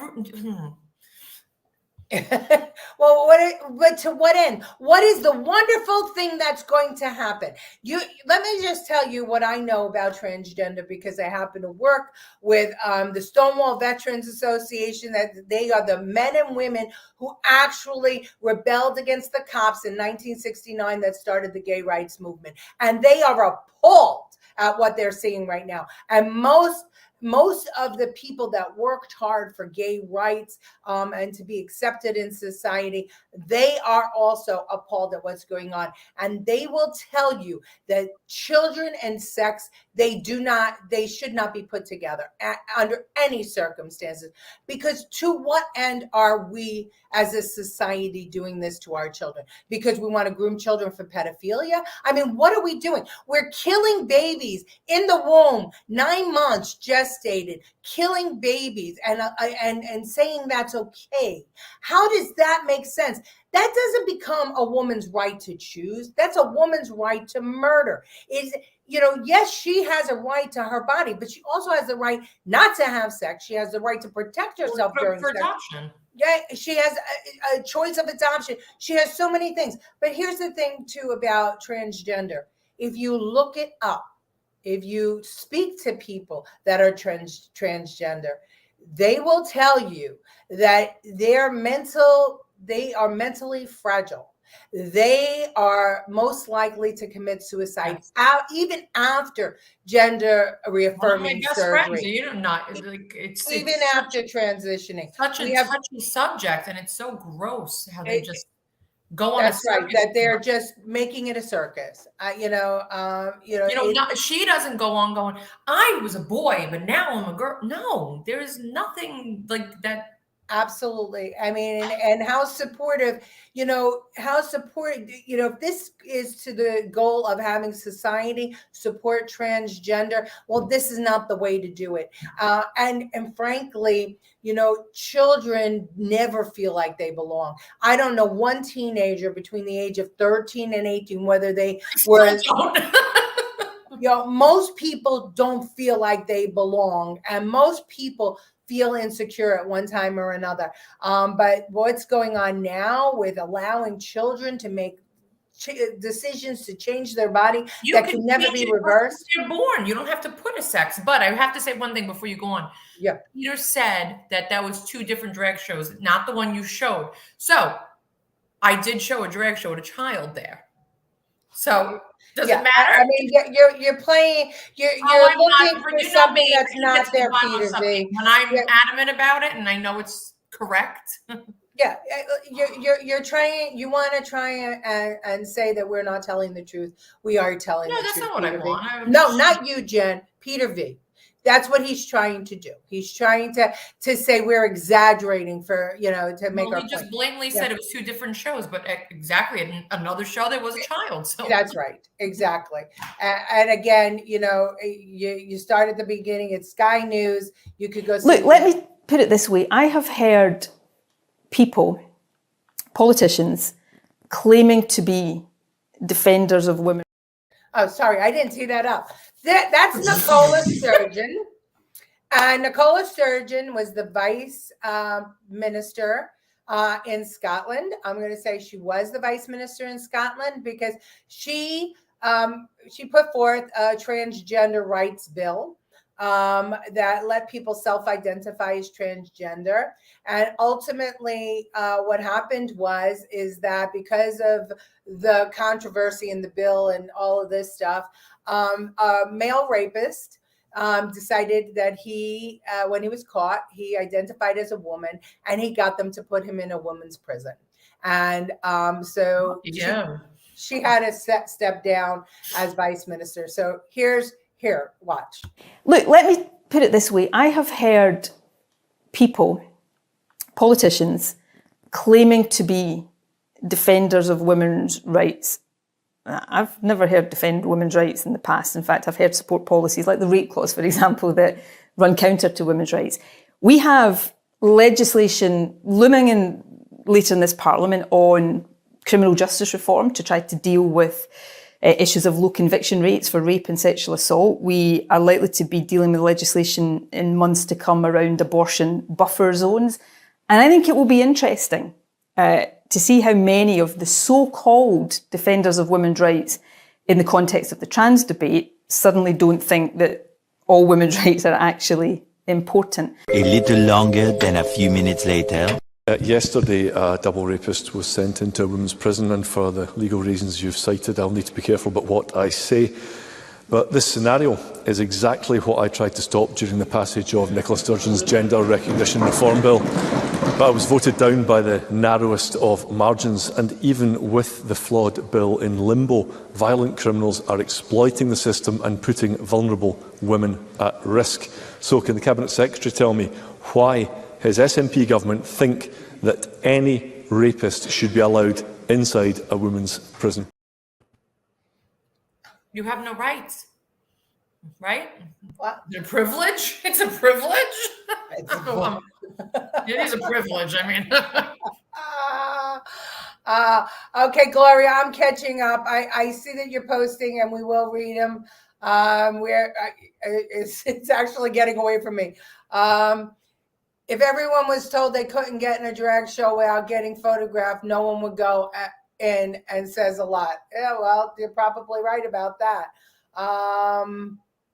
well, but to what end? What is the wonderful thing that's going to happen? Let me just tell you what I know about transgender, because I happen to work with the Stonewall Veterans Association. That they are the men and women who actually rebelled against the cops in 1969 that started the gay rights movement, and they are appalled at what they're seeing right now. And most of the people that worked hard for gay rights and to be accepted in society, they are also appalled at what's going on. And they will tell you that children and sex, they should not be put together under any circumstances. Because to what end are we as a society doing this to our children? Because we want to groom children for pedophilia? I mean, what are we doing? We're killing babies in the womb, 9 months gestated, killing babies and saying that's okay. How does that make sense? That doesn't become a woman's right to choose. That's a woman's right to murder. Yes, she has a right to her body, but she also has the right not to have sex. She has the right to protect herself during sex. Adoption. Yeah, she has a choice of adoption. She has so many things. But here's the thing, too, about transgender. If you look it up, if you speak to people that are transgender, they will tell you that they are mentally fragile. They are most likely to commit suicide even after gender reaffirming surgery. Even after transitioning. Such a touchy subject, and it's so gross how they just go on. That's right. That they're just making it a circus. She doesn't go on going, I was a boy, but now I'm a girl. No, there is nothing like that. Absolutely. I mean, and how supportive, if this is to the goal of having society support transgender, well, this is not the way to do it. And frankly, children never feel like they belong. I don't know one teenager between the age of 13 and 18, whether they were, most people don't feel like they belong, and most people feel insecure at one time or another. But what's going on now with allowing children to make decisions to change their body You that can never change be it reversed. You're born. You don't have to put a sex. But I have to say one thing before you go on. Yeah. Peter said that was 2 different drag shows, not the one you showed. So I did show a drag show with a child there. So does it matter? I mean, you're playing. You're looking for something that's not there, Peter V. When I'm adamant about it, and I know it's correct. Yeah, you're trying. You want to try and say that we're not telling the truth. We are telling the truth. No, that's not what I want. No, not you, Jen. Peter V. That's what he's trying to do. He's trying to say we're exaggerating for, to make our He just point. blatantly said it was 2 different shows, but exactly in another show there was a child. So that's right, exactly. And again, you start at the beginning. It's Sky News. You could go. Look, let me put it this way. I have heard people, politicians, claiming to be defenders of women. Oh, sorry, I didn't see that up. That's Nicola Sturgeon. Nicola Sturgeon was the vice minister in Scotland. I'm going to say she was the vice minister in Scotland because she put forth a transgender rights bill that let people self-identify as transgender. And ultimately, what happened is that because of the controversy in the bill and all of this stuff, a male rapist decided that he, when he was caught, he identified as a woman, and he got them to put him in a women's prison. And so she had to step down as vice minister. So here, watch. Look, let me put it this way. I have heard people, politicians, claiming to be defenders of women's rights. I've never heard defend women's rights in the past. In fact, I've heard support policies like the rape clause, for example, that run counter to women's rights. We have legislation looming later in this parliament on criminal justice reform to try to deal with issues of low conviction rates for rape and sexual assault. We are likely to be dealing with legislation in months to come around abortion buffer zones. And I think it will be interesting to see how many of the so-called defenders of women's rights in the context of the trans debate suddenly don't think that all women's rights are actually important. A little longer than a few minutes later. Yesterday, a double rapist was sent into a women's prison, and for the legal reasons you've cited, I'll need to be careful about what I say. But this scenario is exactly what I tried to stop during the passage of Nicola Sturgeon's Gender Recognition Reform Bill. But I was voted down by the narrowest of margins, and even with the flawed bill in limbo, violent criminals are exploiting the system and putting vulnerable women at risk. So can the Cabinet Secretary tell me why his SNP government think that any rapist should be allowed inside a women's prison? You have no rights, right? What? The privilege? It's a privilege? It is a privilege. I mean. Okay, Gloria, I'm catching up. I see that you're posting, and we will read them. It's actually getting away from me. If everyone was told they couldn't get in a drag show without getting photographed, no one would go in, and says a lot. Yeah, well, you're probably right about that.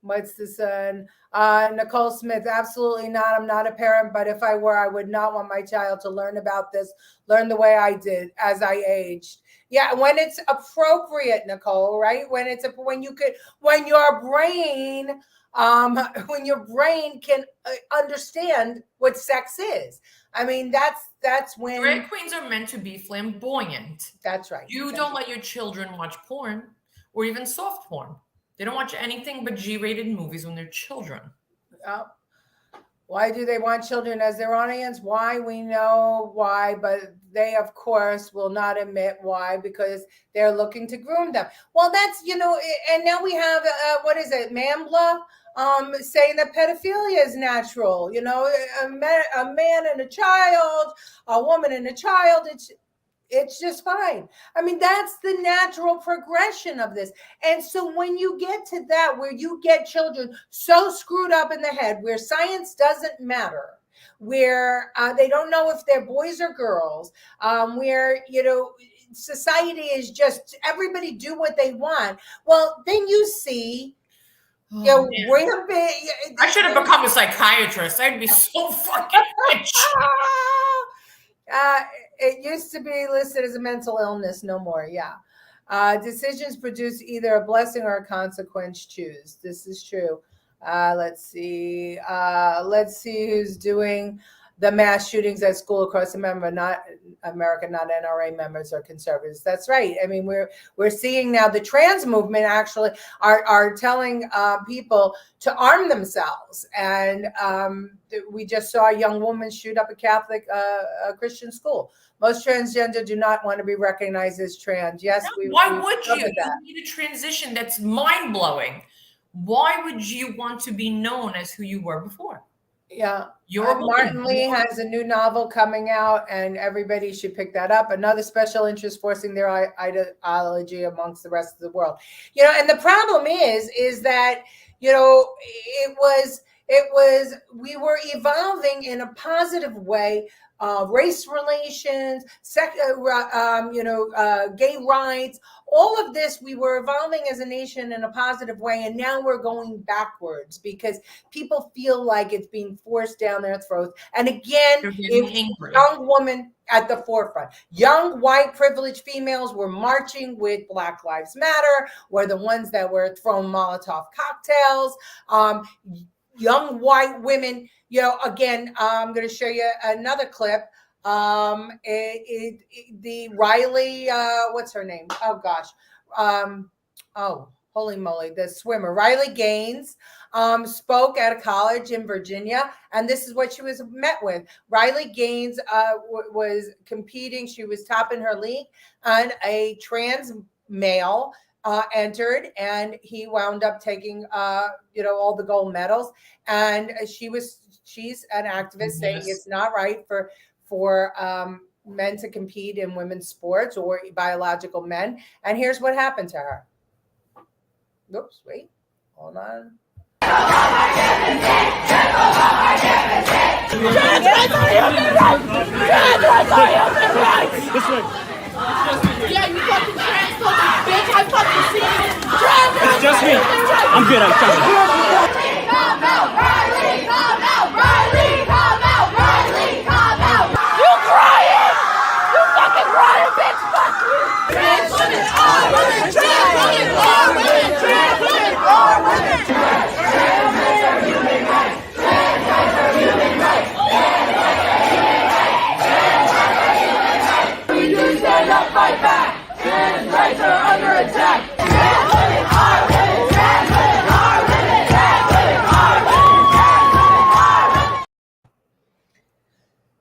What's this? Nicole Smith, absolutely not. I'm not a parent, but if I were, I would not want my child to learn about this, learn the way I did as I aged. Yeah, when it's appropriate, Nicole, right? When your brain can understand what sex is. I mean, that's when drag queens are meant to be flamboyant. That's right. You don't let your children watch porn or even soft porn. They don't watch anything but G-rated movies when they're children. Why do they want children as their audience? Why? We know why, but they, of course, will not admit why, because they're looking to groom them. Well, that's, and now we have, Mambla saying that pedophilia is natural. A man and a child, a woman and a child, it's just fine. I mean, that's the natural progression of this. And so when you get to that, where you get children so screwed up in the head, where science doesn't matter, where they don't know if they're boys or girls, where, society is just everybody do what they want. Well, then you see, rampant. I should have become a psychiatrist. I'd be so fucking rich. It used to be listed as a mental illness, no more. Yeah. Decisions produce either a blessing or a consequence. Choose. This is true. Let's see. Let's see who's doing the mass shootings at school across America, not NRA members or conservatives. That's right. I mean, we're seeing now the trans movement actually are telling people to arm themselves. And we just saw a young woman shoot up a Catholic Christian school. Most transgender do not want to be recognized as trans. Yes, why would you? You need a transition that's mind-blowing. Why would you want to be known as who you were before? Yeah. You're Martin Lee has a new novel coming out, and everybody should pick that up. Another special interest forcing their ideology amongst the rest of the world. And the problem is that, we were evolving in a positive way. Race relations, gay rights, all of this, we were evolving as a nation in a positive way, and now we're going backwards because people feel like it's being forced down their throats. And again, it's young women at the forefront. Young white privileged females were marching with Black Lives Matter, were the ones that were throwing Molotov cocktails. Young white women, again, I'm going to show you another clip. The Riley, what's her name? Oh gosh. Holy moly. The swimmer, Riley Gaines, spoke at a college in Virginia, and this is what she was met with. Riley Gaines was competing. She was top in her league, and a trans male entered, and he wound up taking all the gold medals. And she's an activist saying it's not right for men to compete in women's sports or biological men. And here's what happened to her. Oops, wait, hold on. This way. Yeah, you fucking transphobic bitch. I fucking see you. It's just me. I'm good. I'm fine. Come out, Riley. Come out, Riley. Come out, Riley. Come out. You crying? You fucking crying, bitch. Fuck you. Trans women are women. Trans women are women. Trans women are women. Trans rights are human rights. Trans rights are human rights. Trans rights are human rights. Trans rights are human rights. We do stand up, fight back. Trans rights are under attack. Trans women are women. Trans women are women. Trans women are women. Trans women are women.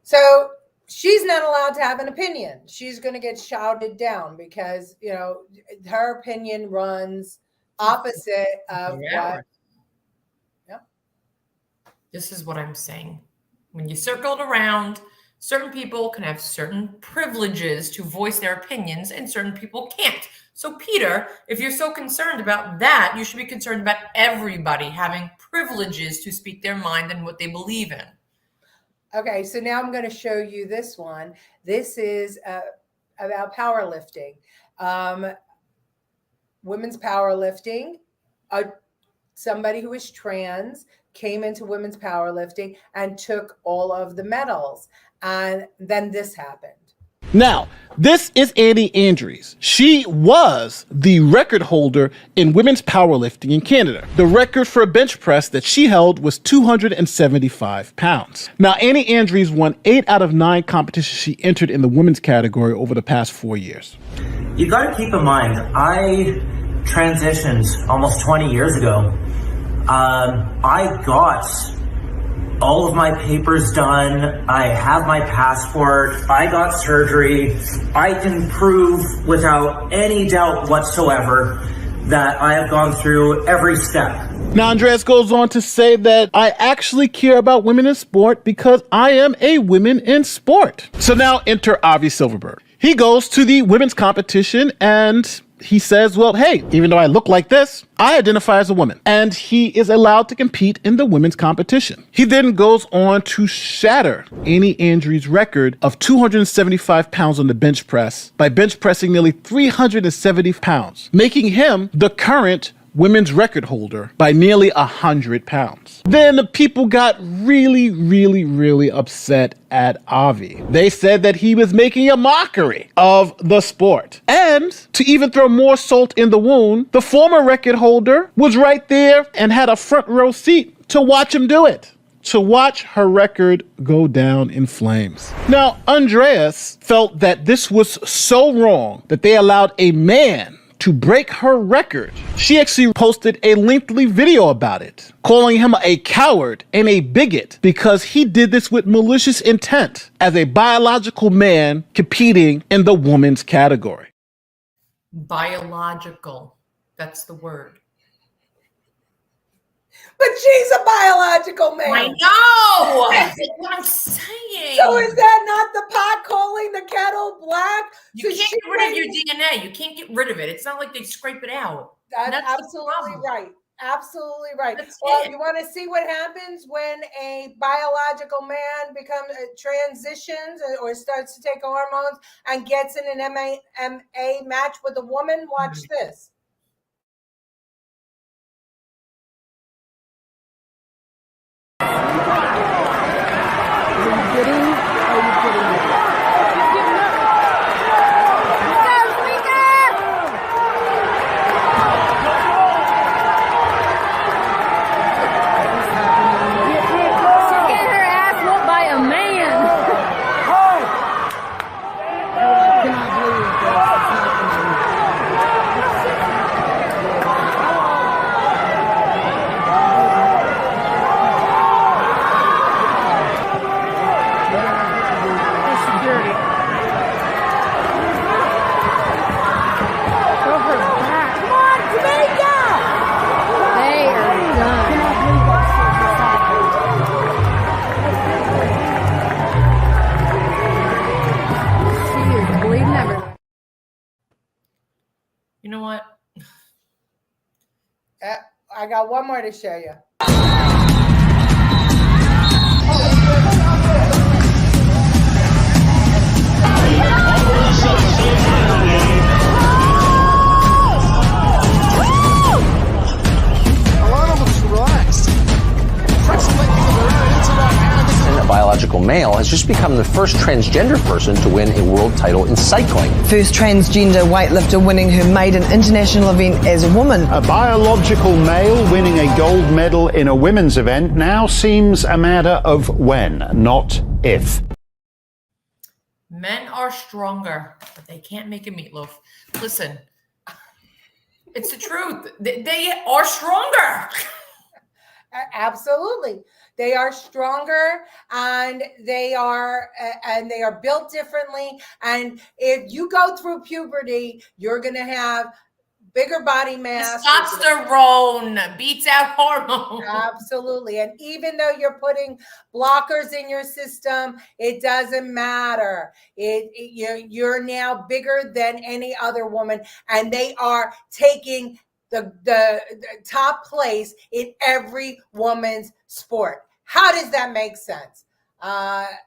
So she's not allowed to have an opinion. She's going to get shouted down because, her opinion runs opposite of what. Yeah. This is what I'm saying. When you circle it around, certain people can have certain privileges to voice their opinions and certain people can't. So Peter, if you're so concerned about that, you should be concerned about everybody having privileges to speak their mind and what they believe in. Okay, so now I'm going to show you this one. This is about powerlifting. Women's powerlifting. Somebody who is trans came into women's powerlifting and took all of the medals. And then this happened. Now, this is Annie Andrews. She was the record holder in women's powerlifting in Canada. The record for a bench press that she held was 275 pounds. Now, Annie Andrews won 8 out of 9 competitions she entered in the women's category over the past 4 years. You got to keep in mind, I transitioned almost 20 years ago. I got all of my papers done. I have my passport. I got surgery. I can prove without any doubt whatsoever that I have gone through every step. Now, Andreas goes on to say that I actually care about women in sport because I am a woman in sport. So now enter Avi Silverberg. He goes to the women's competition and he says, well, hey, even though I look like this, I identify as a woman. And he is allowed to compete in the women's competition. He then goes on to shatter Annie Andrews' record of 275 pounds on the bench press by bench pressing nearly 370 pounds, making him the current women's record holder by nearly 100 pounds. Then people got really upset at Avi. They said that he was making a mockery of the sport. And to even throw more salt in the wound, the former record holder was right there and had a front row seat to watch him do it. To watch her record go down in flames. Now, Andreas felt that this was so wrong that they allowed a man to break her record. She actually posted a lengthy video about it, calling him a coward and a bigot because he did this with malicious intent as a biological man competing in the women's category. Biological. That's the word. But she's a biological man. I know. That's what I'm saying. So is that not the pot calling the kettle black? You can't get rid of your DNA. You can't get rid of it. It's not like they scrape it out. That's absolutely right. Absolutely right. You want to see what happens when a biological man transitions or starts to take hormones and gets in an MMA match with a woman? Watch this. You know what? I got one more to show you. A biological male has just become the first transgender person to win a world title in cycling. First transgender weightlifter winning her maiden international event as a woman. A biological male winning a gold medal in a women's event now seems a matter of when, not if. Men are stronger, but they can't make a meatloaf. Listen, it's the truth. They are stronger. Absolutely. They are stronger and they are built differently. And if you go through puberty, you're going to have bigger body mass. Testosterone beats out hormones. Absolutely. And even though you're putting blockers in your system, it doesn't matter. You're now bigger than any other woman, and they are taking the top place in every woman's sport. How does that make sense?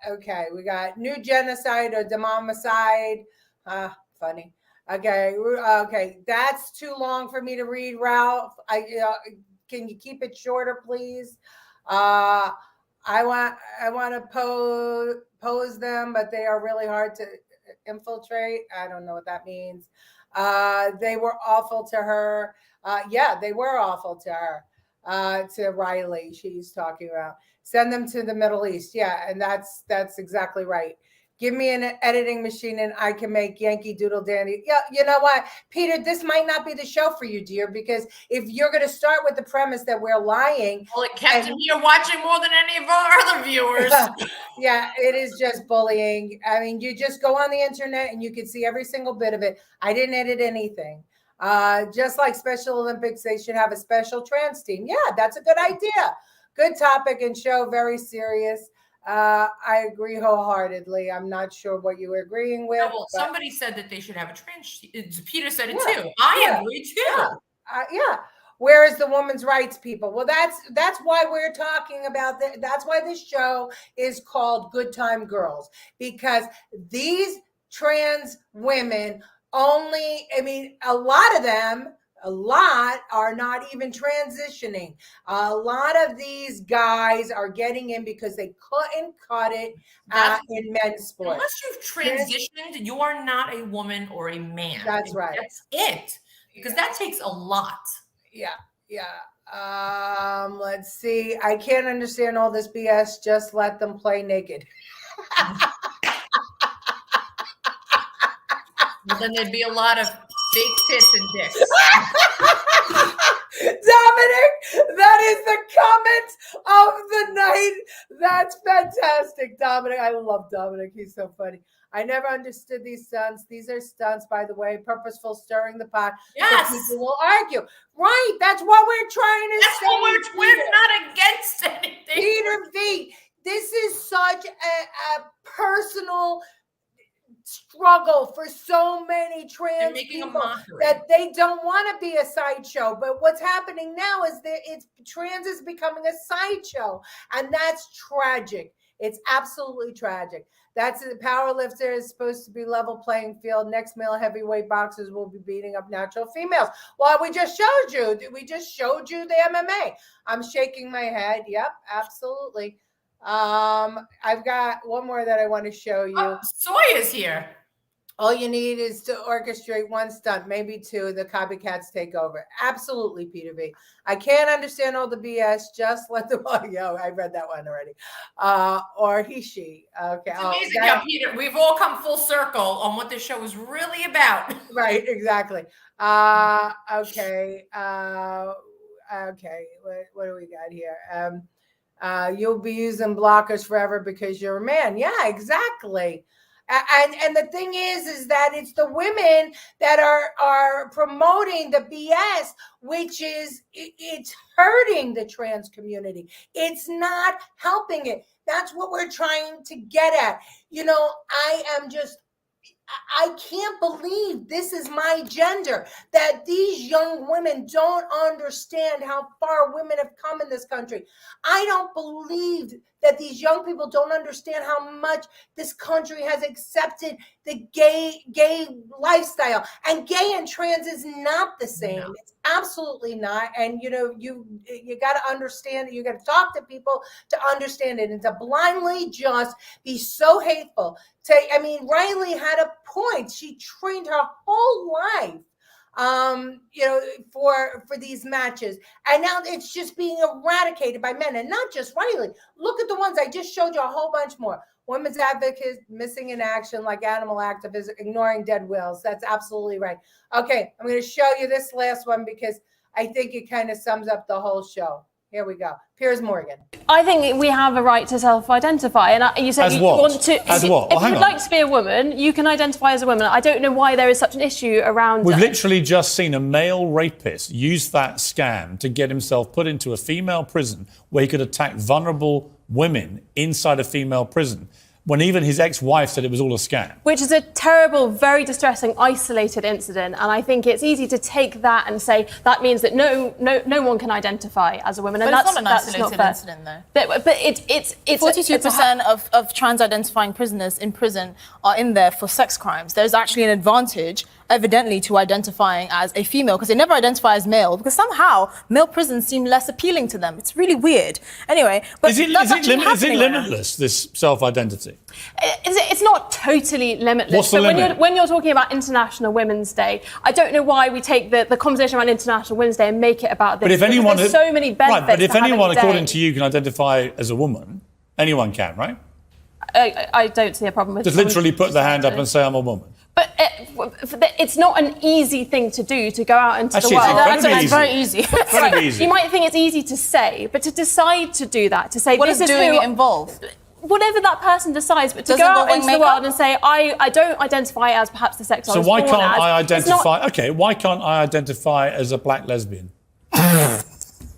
Okay, we got new genocide or demomicide. Funny. Okay, that's too long for me to read, Ralph. Can you keep it shorter, please? I want to pose them, but they are really hard to infiltrate. I don't know what that means. They were awful to her. Yeah, they were awful to her. To Riley, she's talking about. Send them to the Middle East. Yeah, and that's exactly right. Give me an editing machine and I can make Yankee Doodle Dandy. Yeah, you know what, Peter, this might not be the show for you, dear, because if you're going to start with the premise that we're lying. Well, it kept him here watching more than any of our other viewers. Yeah, it is just bullying. I mean, you just go on the internet and you can see every single bit of it. I didn't edit anything. Just like Special Olympics, they should have a special trans team. Yeah, that's a good idea. Good topic and show, very serious. I agree wholeheartedly. I'm not sure what you were agreeing with. No, well, but- somebody said that they should have a trans. Peter said it Yeah, too. I yeah, agree too. Yeah. Where is the women's rights people? Well, that's why we're talking about that. That's why this show is called Goodtime Girls, because these trans women only, I mean, a lot are not even transitioning. A lot of these guys are getting in because they couldn't cut it in men's sports. Unless you've transitioned, you are not a woman or a man. That's right. That's it. Because that takes a lot. Yeah. Let's see. I can't understand all this BS. Just let them play naked. Well, then there'd be a lot of fake tits and dicks. Dominic, that is the comment of the night. That's fantastic, Dominic. I love Dominic. He's so funny. I never understood these stunts. These are stunts, by the way, purposeful stirring the pot. Yes. So people will argue. Right. That's what we're trying to say. That's what we're not against anything. Peter V, this is such a personal struggle for so many trans people that they don't want to be a sideshow. But what's happening now is that trans is becoming a sideshow, and that's tragic. It's absolutely tragic. That's the powerlifter is supposed to be level playing field. Next male heavyweight boxers will be beating up natural females. Well, we just showed you the MMA. I'm shaking my head. Yep, absolutely. I've got one more that I want to show you. Soy is here. All you need is to orchestrate one stunt, maybe two. The copycats take over. Absolutely, Peter V. I can't understand all the BS. Just let the I read that one already. Or he, she. Okay. It's amazing how Peter. We've all come full circle on what this show is really about. Right. Exactly. Okay. Okay. What do we got here? You'll be using blockers forever because you're a man. Yeah, exactly. And the thing is that it's the women that are promoting the BS, which is it's hurting the trans community. It's not helping it. That's what we're trying to get at. You know, I can't believe this is my gender, that these young women don't understand how far women have come in this country. I don't believe that these young people don't understand how much this country has accepted the gay lifestyle. And gay and trans is not the same. No. It's absolutely not. And you know, you got to understand it. You got to talk to people to understand it, and to blindly just be so hateful. Riley had a point. She trained her whole life for these matches, and now it's just being eradicated by men. And not just Riley. Look at the ones I just showed you, a whole bunch more. Women's advocates missing in action, like animal activists ignoring dead whales. That's absolutely right. Okay, I'm going to show you this last one because I think it kind of sums up the whole show. Here we go. Piers Morgan. I think we have a right to self-identify. And you said you want to... As what? If you would like to be a woman, you can identify as a woman. I don't know why there is such an issue around... We've literally just seen a male rapist use that scam to get himself put into a female prison where he could attack vulnerable women inside a female prison, when even his ex-wife said it was all a scam. Which is a terrible, very distressing, isolated incident. And I think it's easy to take that and say that means that no one can identify as a woman. But and it's not an isolated incident, though. But it's 42% of trans-identifying prisoners in prison are in there for sex crimes. There's actually an advantage, evidently, to identifying as a female, because they never identify as male, because somehow male prisons seem less appealing to them. It's really weird. Anyway, but is it limitless, this self-identity? It's not totally limitless. What's the limit? When you're talking about International Women's Day, I don't know why we take the conversation around International Women's Day and make it about this. But if anyone, there's so many benefits. Right, but if anyone, according to you, can identify as a woman, anyone can, right? I don't see a problem with. Just literally put the hand up and say I'm a woman. But it's not an easy thing to do, to go out into Actually, the world. it's very easy. Very easy. You might think it's easy to say, but to decide to do that, to say what this does is doing who it involve? Whatever that person decides, but to Does go it out involve into the world and say, I don't identify as perhaps the sex I So was why born can't as. I identify? Not... Okay, why can't I identify as a black lesbian?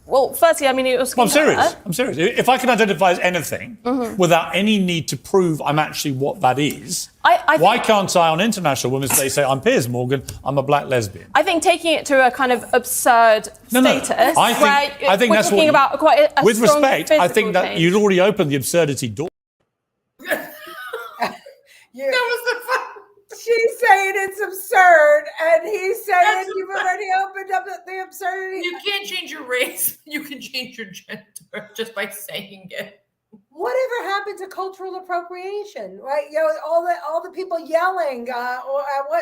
Well, firstly, I mean, it was. Well, I'm serious. If I can identify as anything without any need to prove I'm actually what that is, why can't I on International Women's Day say, I'm Piers Morgan, I'm a black lesbian? I think taking it to a kind of absurd status, I think we're that's talking about quite a with strong respect, I think that change. you'd already opened the absurdity door. That was the fun. She's saying it's absurd, and he's saying you've already opened up the absurdity. You can't change your race. You can change your gender just by saying it. Whatever happened to cultural appropriation, right? You know, all the people yelling,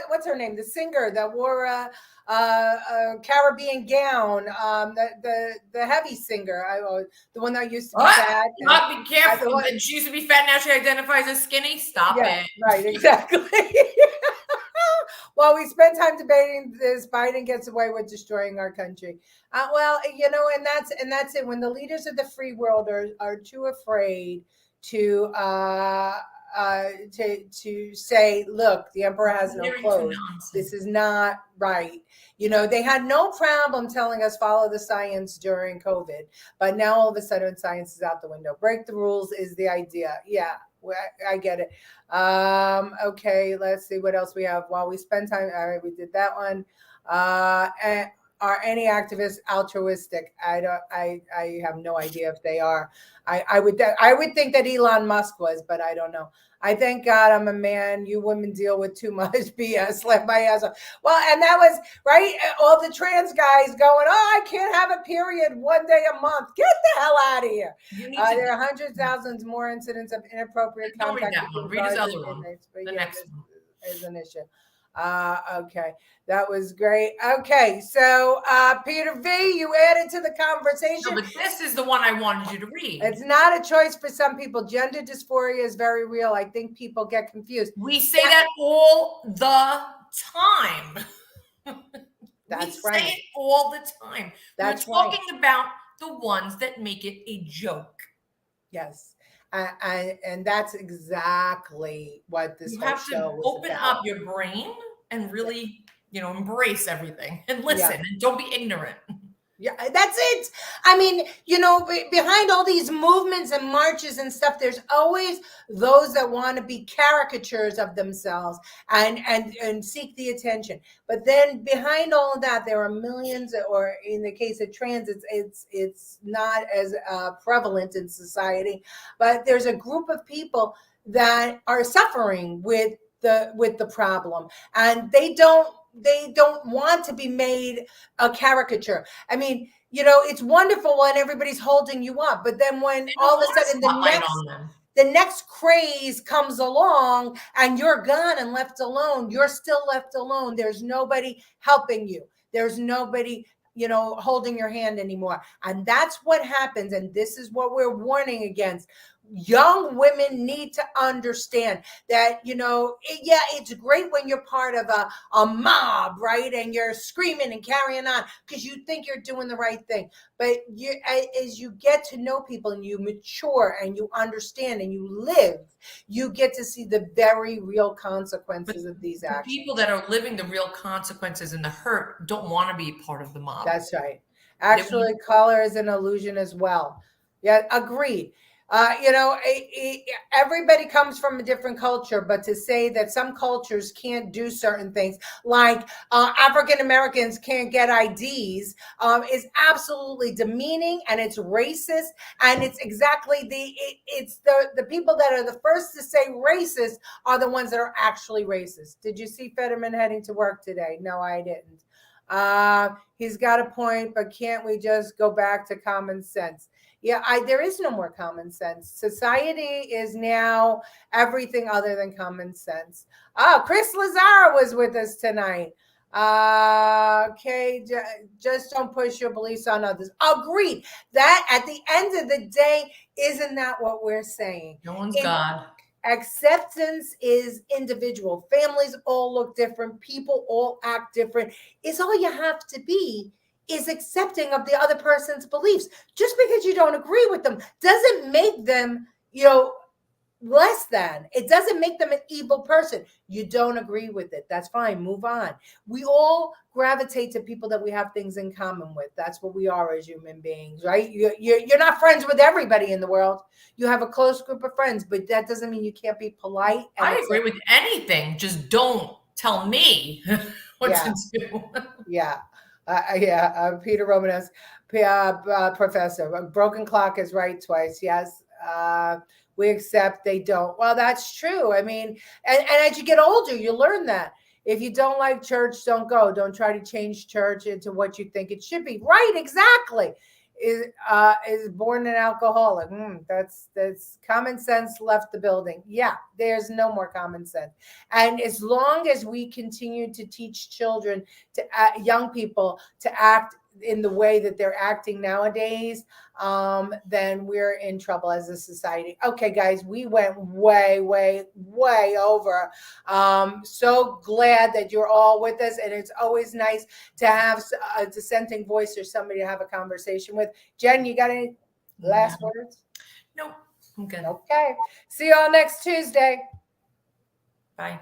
what's her name? The singer that wore a Caribbean gown, the heavy singer, the one that used to be fat. Be careful. She used to be fat. Now she identifies as skinny. Stop it. Right, exactly. Well, we spent time debating this. Biden gets away with destroying our country. Well, you know, and that's it. When the leaders of the free world are too afraid to say, look, the emperor has no clothes. This is not right. You know, they had no problem telling us follow the science during COVID, but now all of a sudden science is out the window. Break the rules is the idea. Yeah. I get it. Okay, let's see what else we have. While we spend time, all right, we did that one. And are any activists altruistic? I have no idea if they are. I would think that Elon Musk was, but I don't know. I thank God I'm a man. You women deal with too much BS. Let my ass off. Well, and that was right. All the trans guys going, oh, I can't have a period one day a month. Get the hell out of here. There are hundreds of thousands more incidents of inappropriate contact. Read his other one. The next one is an issue. Okay, that was great. Okay, so Peter V, you added to the conversation. No, but this is the one I wanted you to read. It's not a choice for some people. Gender dysphoria is very real. I think people get confused. We say that all the time. That's we right. say it all the time. That's We're talking about the ones that make it a joke. Yes. And that's exactly what this whole show was open about. up your brain and really, embrace everything and listen and don't be ignorant. Yeah, that's it. I mean, behind all these movements and marches and stuff, there's always those that want to be caricatures of themselves and seek the attention. But then behind all of that, there are millions, or in the case of trans, it's not as prevalent in society. But there's a group of people that are suffering with the problem, and they don't want to be made a caricature. I mean, it's wonderful when everybody's holding you up, but then when all of a sudden the next craze comes along and you're gone and left alone, you're still left alone. There's nobody helping you. There's nobody, holding your hand anymore. And that's what happens. And this is what we're warning against. Young women need to understand that, it's great when you're part of a mob, right? And you're screaming and carrying on because you think you're doing the right thing. But as you get to know people and you mature and you understand and you live, you get to see the very real consequences of these actions. People that are living the real consequences and the hurt don't want to be part of the mob. That's right. Actually, color is an illusion as well. Yeah, agreed. Everybody comes from a different culture, but to say that some cultures can't do certain things, like African Americans can't get IDs, is absolutely demeaning, and it's racist, and it's exactly the people that are the first to say racist are the ones that are actually racist. Did you see Fetterman heading to work today? No, I didn't. He's got a point, but can't we just go back to common sense? Yeah, there is no more common sense. Society is now everything other than common sense. Oh, Chris Lazara was with us tonight. Okay, just don't push your beliefs on others. Agreed. That at the end of the day, isn't that what we're saying? No one's God. Acceptance is individual. Families all look different. People all act different. It's all you have to be is accepting of the other person's beliefs. Just because you don't agree with them doesn't make them, less than. It doesn't make them an evil person. You don't agree with it. That's fine. Move on. We all gravitate to people that we have things in common with. That's what we are as human beings, right? You're not friends with everybody in the world. You have a close group of friends, but that doesn't mean you can't be polite. I agree with anything. Just don't tell me what to do. Yeah. Peter Romanos, professor. A broken clock is right twice. Yes. We accept they don't. Well, that's true. I mean, and as you get older, you learn that. If you don't like church, don't go. Don't try to change church into what you think it should be. Right, exactly. Is born an alcoholic. That's common sense left the building. Yeah, there's no more common sense. And as long as we continue to teach children, to young people, to act in the way that they're acting nowadays, then we're in trouble as a society. Okay, guys, we went way over. So glad that you're all with us, and it's always nice to have a dissenting voice or somebody to have a conversation with. Jen, you got any last words? No, I'm good. Okay. See you all next Tuesday. Bye.